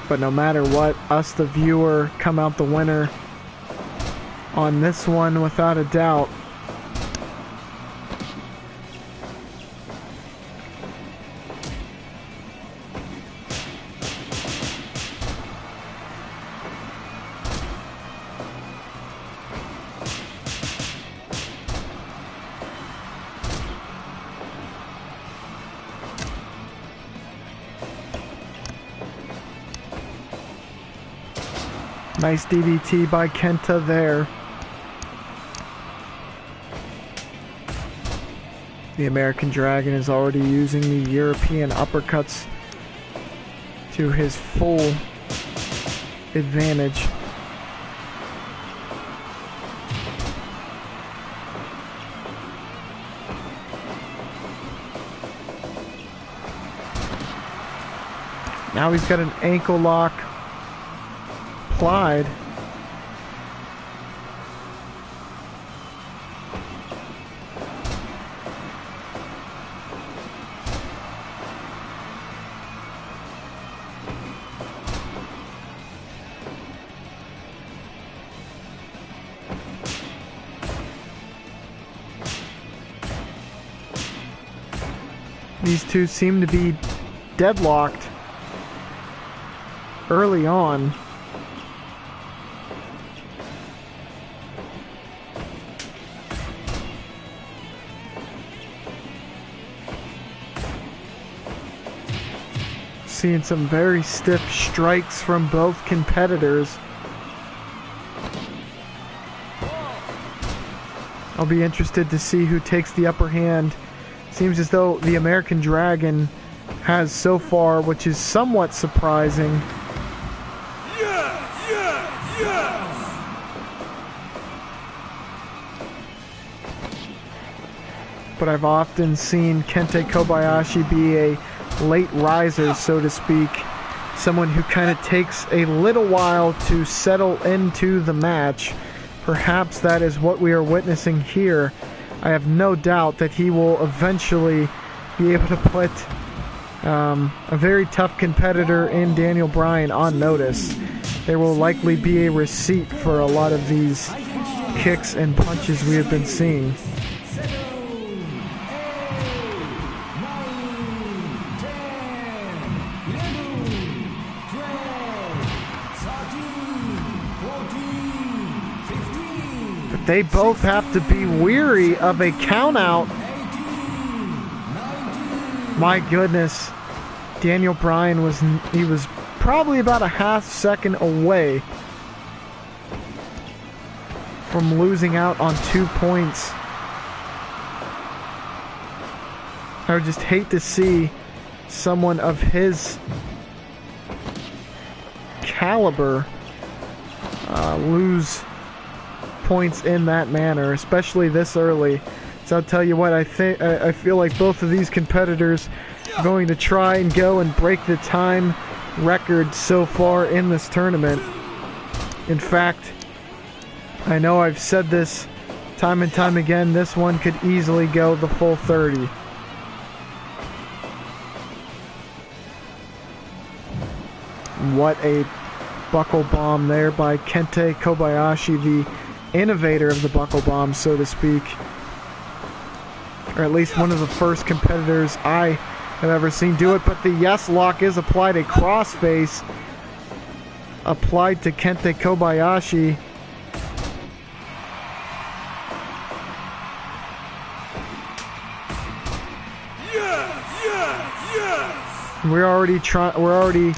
But no matter what, us the viewer come out the winner on this one without a doubt. Nice DDT by Kenta there. The American Dragon is already using the European uppercuts to his full advantage. Now he's got an ankle lock applied. These two seem to be deadlocked early on. Seeing some very stiff strikes from both competitors. I'll be interested to see who takes the upper hand. Seems as though the American Dragon has so far, which is somewhat surprising. But I've often seen Kenta Kobayashi be a late riser, so to speak. Someone who kind of takes a little while to settle into the match. Perhaps that is what we are witnessing here. I have no doubt that he will eventually be able to put a very tough competitor in Daniel Bryan on notice. There will likely be a receipt for a lot of these kicks and punches we have been seeing. But they both have to be weary of a countout. My goodness, Daniel Bryan was probably about a half second away from losing out on 2 points. I would just hate to see someone of his caliber lose points in that manner, especially this early. So I'll tell you what, I feel like both of these competitors are going to try and go and break the time record so far in this tournament. In fact, I know I've said this time and time again, this one could easily go the full 30. What a buckle bomb there by Kenta Kobayashi, the innovator of the buckle bomb, so to speak. Or at least one of the first competitors I have ever seen do it. But the yes lock is applied, a crossface applied to Kenta Kobayashi. We're already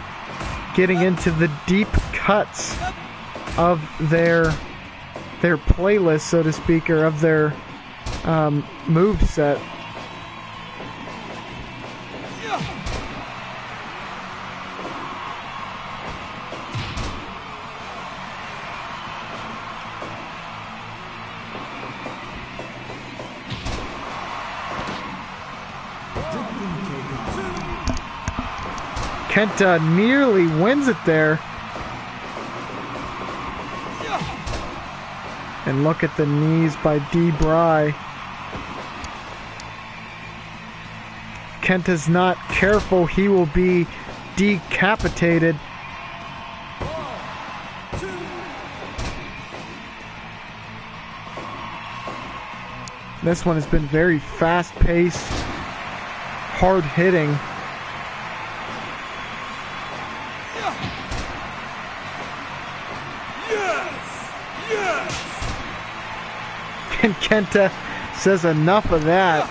getting into the deep cuts of their playlist, so to speak, or of their move set. Kenta nearly wins it there. And look at the knees by D. Bry. Kenta's not careful, he will be decapitated. This one has been very fast-paced, hard-hitting. And Kenta says enough of that.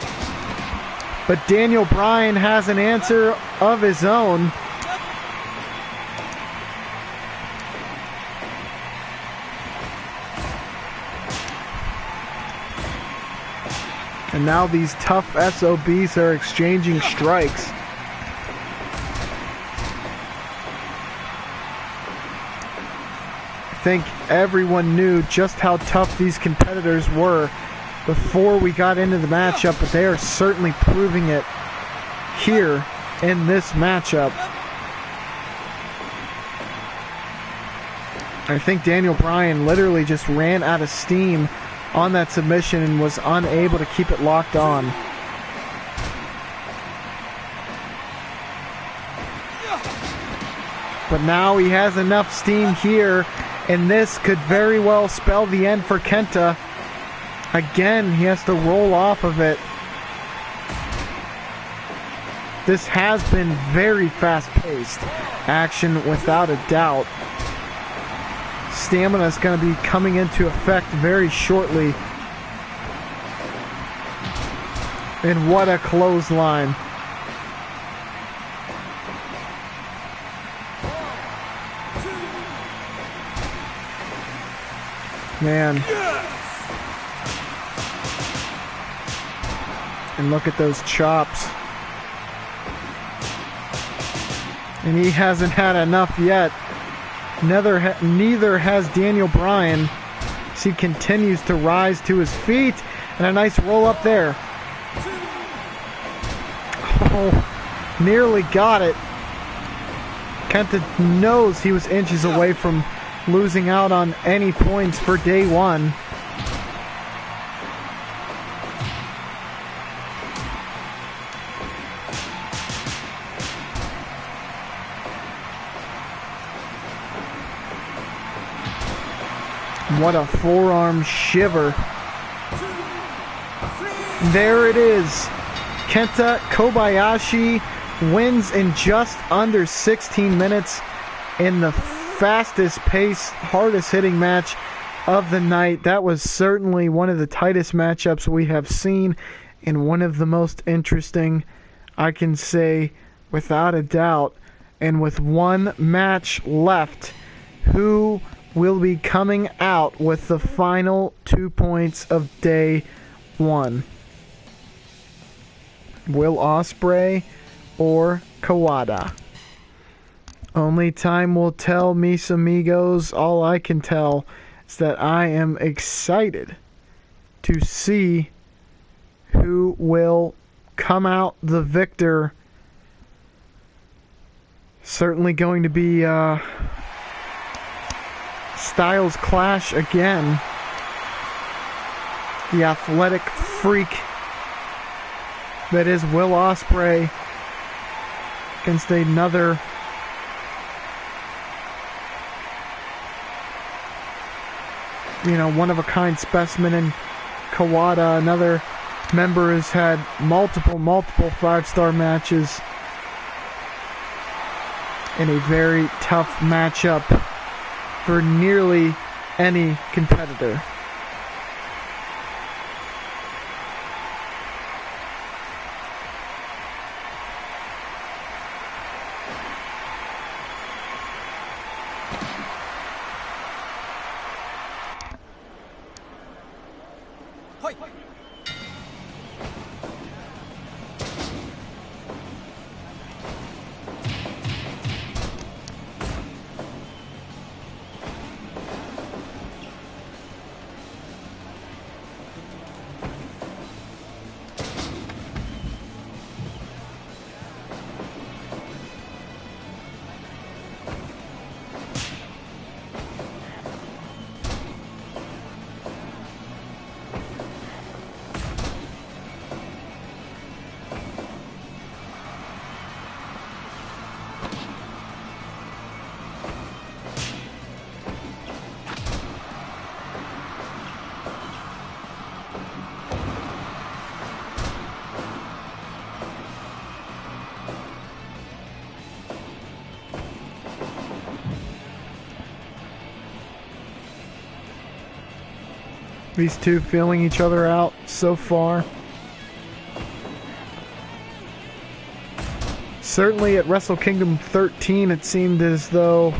But Daniel Bryan has an answer of his own. And now these tough SOBs are exchanging strikes. I think everyone knew just how tough these competitors were before we got into the matchup, but they are certainly proving it here in this matchup. I think Daniel Bryan literally just ran out of steam on that submission and was unable to keep it locked on. But now he has enough steam here, and this could very well spell the end for Kenta. Again, he has to roll off of it. This has been very fast-paced action without a doubt. Stamina is going to be coming into effect very shortly. And what a clothesline. Man. And look at those chops. And he hasn't had enough yet. Neither has Daniel Bryan, as he continues to rise to his feet. And a nice roll up there. Oh, nearly got it. Kenta knows he was inches away from losing out on any points for day one. What a forearm shiver. There it is. Kenta Kobayashi wins in just under 16 minutes in the fastest pace, hardest hitting match of the night. That was certainly one of the tightest matchups we have seen, and one of the most interesting, I can say without a doubt. And with one match left, who will be coming out with the final 2 points of day one? Will Ospreay or Kawada? Only time will tell, mis amigos. All I can tell is that I am excited to see who will come out the victor. Certainly going to be styles clash again. The athletic freak that is Will Ospreay against another one-of-a-kind specimen in Kawada. Another member has had multiple 5-star matches in a very tough matchup for nearly any competitor. These two feeling each other out so far. Certainly at Wrestle Kingdom 13, it seemed as though,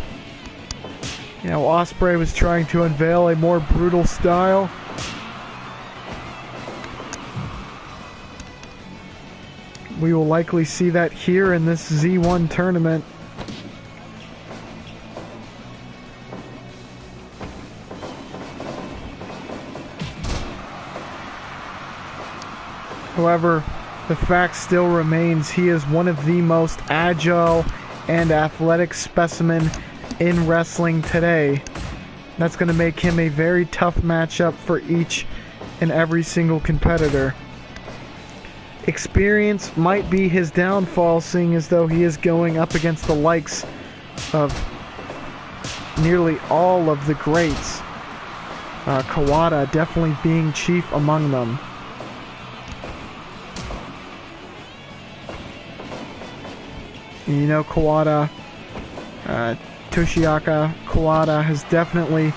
Ospreay was trying to unveil a more brutal style. We will likely see that here in this Z1 tournament. However, the fact still remains he is one of the most agile and athletic specimen in wrestling today. That's going to make him a very tough matchup for each and every single competitor. Experience might be his downfall, seeing as though he is going up against the likes of nearly all of the greats. Kawada definitely being chief among them. You know, Toshiaka Kawada has definitely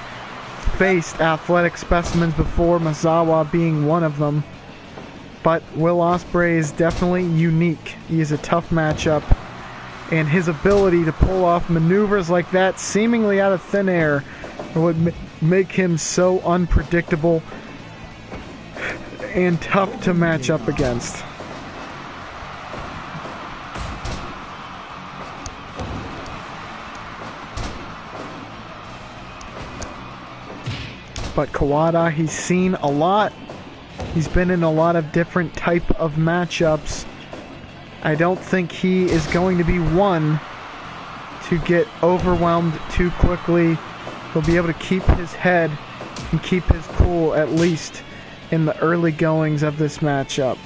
faced athletic specimens before, Misawa being one of them. But Will Ospreay is definitely unique. He is a tough matchup, and his ability to pull off maneuvers like that seemingly out of thin air would make him so unpredictable and tough to match up against. But Kawada, he's seen a lot. He's been in a lot of different type of matchups. I don't think he is going to be one to get overwhelmed too quickly. He'll be able to keep his head and keep his cool, at least in the early goings of this matchup.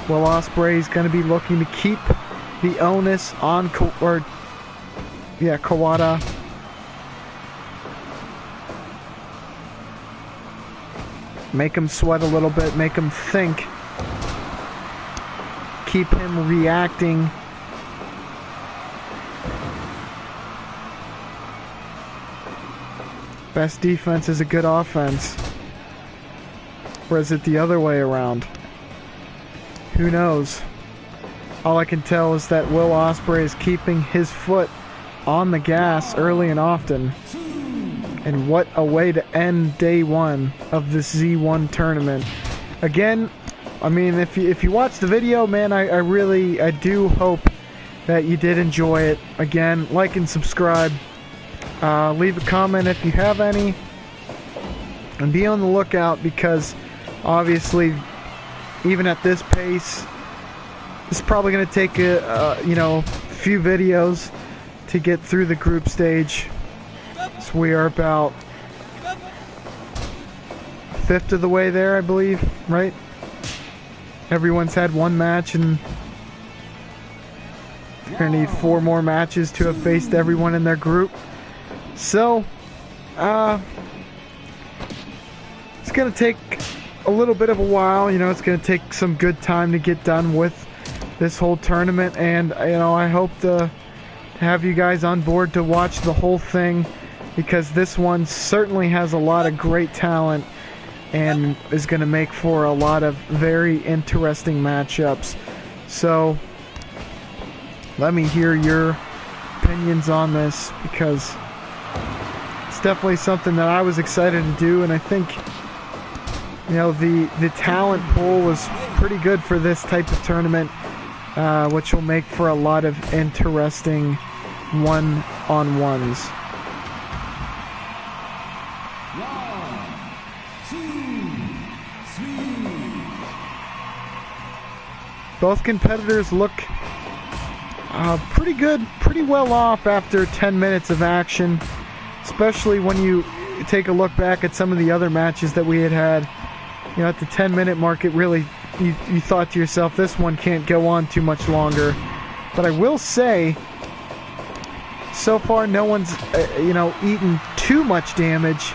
Will Ospreay is going to be looking to keep the onus on Kawada. Make him sweat a little bit, make him think. Keep him reacting. Best defense is a good offense. Or is it the other way around? Who knows? All I can tell is that Will Ospreay is keeping his foot on the gas early and often. And what a way to end day one of this Z1 tournament. Again, I mean, if you watch the video, man, I do hope that you did enjoy it. Again, like and subscribe. Leave a comment if you have any. And be on the lookout, because obviously, even at this pace, it's probably going to take a few videos to get through the group stage. So we are about a fifth of the way there, I believe, right? Everyone's had one match, and they're going to need 4 more matches to have faced everyone in their group. So, it's going to take a little bit of a while. It's going to take some good time to get done with this whole tournament, and I hope to have you guys on board to watch the whole thing, because this one certainly has a lot of great talent and is going to make for a lot of very interesting matchups. So let me hear your opinions on this, because it's definitely something that I was excited to do, and I think the talent pool was pretty good for this type of tournament, which will make for a lot of interesting one-on-ones. Both competitors look pretty good, pretty well off after 10 minutes of action, especially when you take a look back at some of the other matches that we had. At the 10-minute mark, it really, you thought to yourself, this one can't go on too much longer. But I will say, so far no one's, eaten too much damage,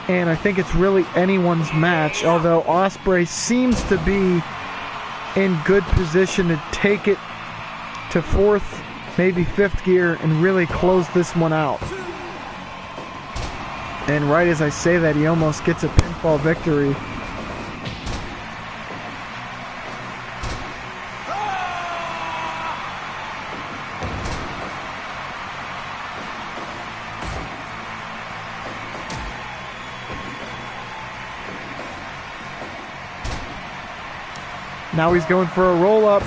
and I think it's really anyone's match, although Ospreay seems to be in good position to take it to 4th, maybe 5th gear and really close this one out. And right as I say that, he almost gets a pinfall victory. Now he's going for a roll-up.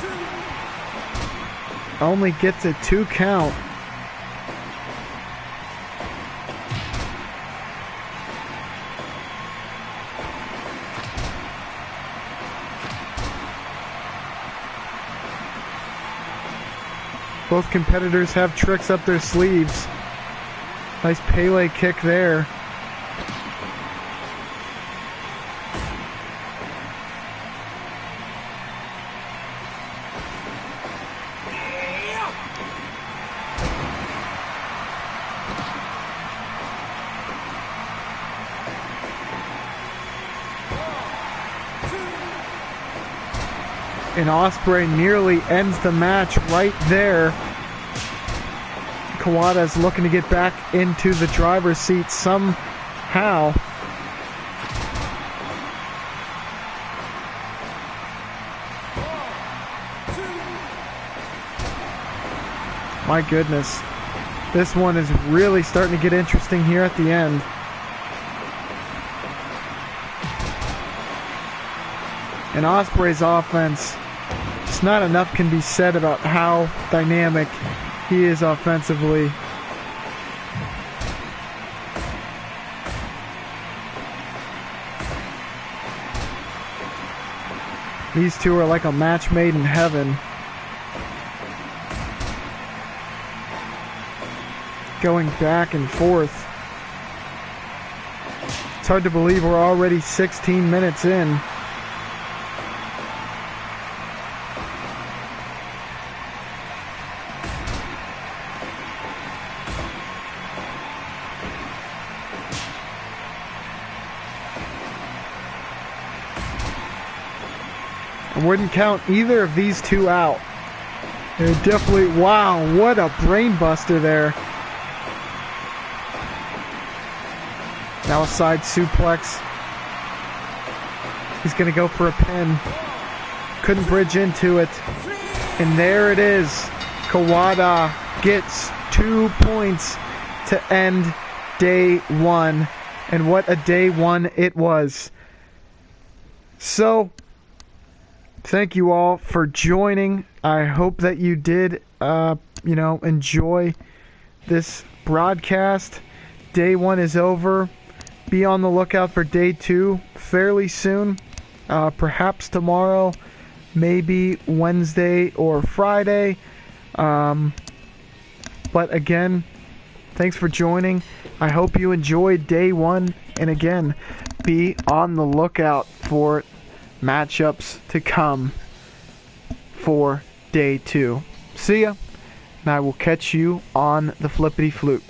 Only gets a 2 count. Both competitors have tricks up their sleeves. Nice Pele kick there. And Ospreay nearly ends the match right there. Kawada is looking to get back into the driver's seat somehow. My goodness. This one is really starting to get interesting here at the end. And Ospreay's offense, just not enough can be said about how dynamic he is offensively. These two are like a match made in heaven. Going back and forth. It's hard to believe we're already 16 minutes in. I wouldn't count either of these two out. They're definitely, wow, what a brain buster there. Now a side suplex. He's going to go for a pin. Couldn't bridge into it. And there it is. Kawada gets 2 points to end day one. And what a day one it was. So, thank you all for joining. I hope that you did, enjoy this broadcast. Day one is over. Be on the lookout for day two fairly soon. Perhaps tomorrow, maybe Wednesday or Friday. But again, thanks for joining. I hope you enjoyed day one. And again, be on the lookout for matchups to come for day two. See ya, and I will catch you on the flippity flute.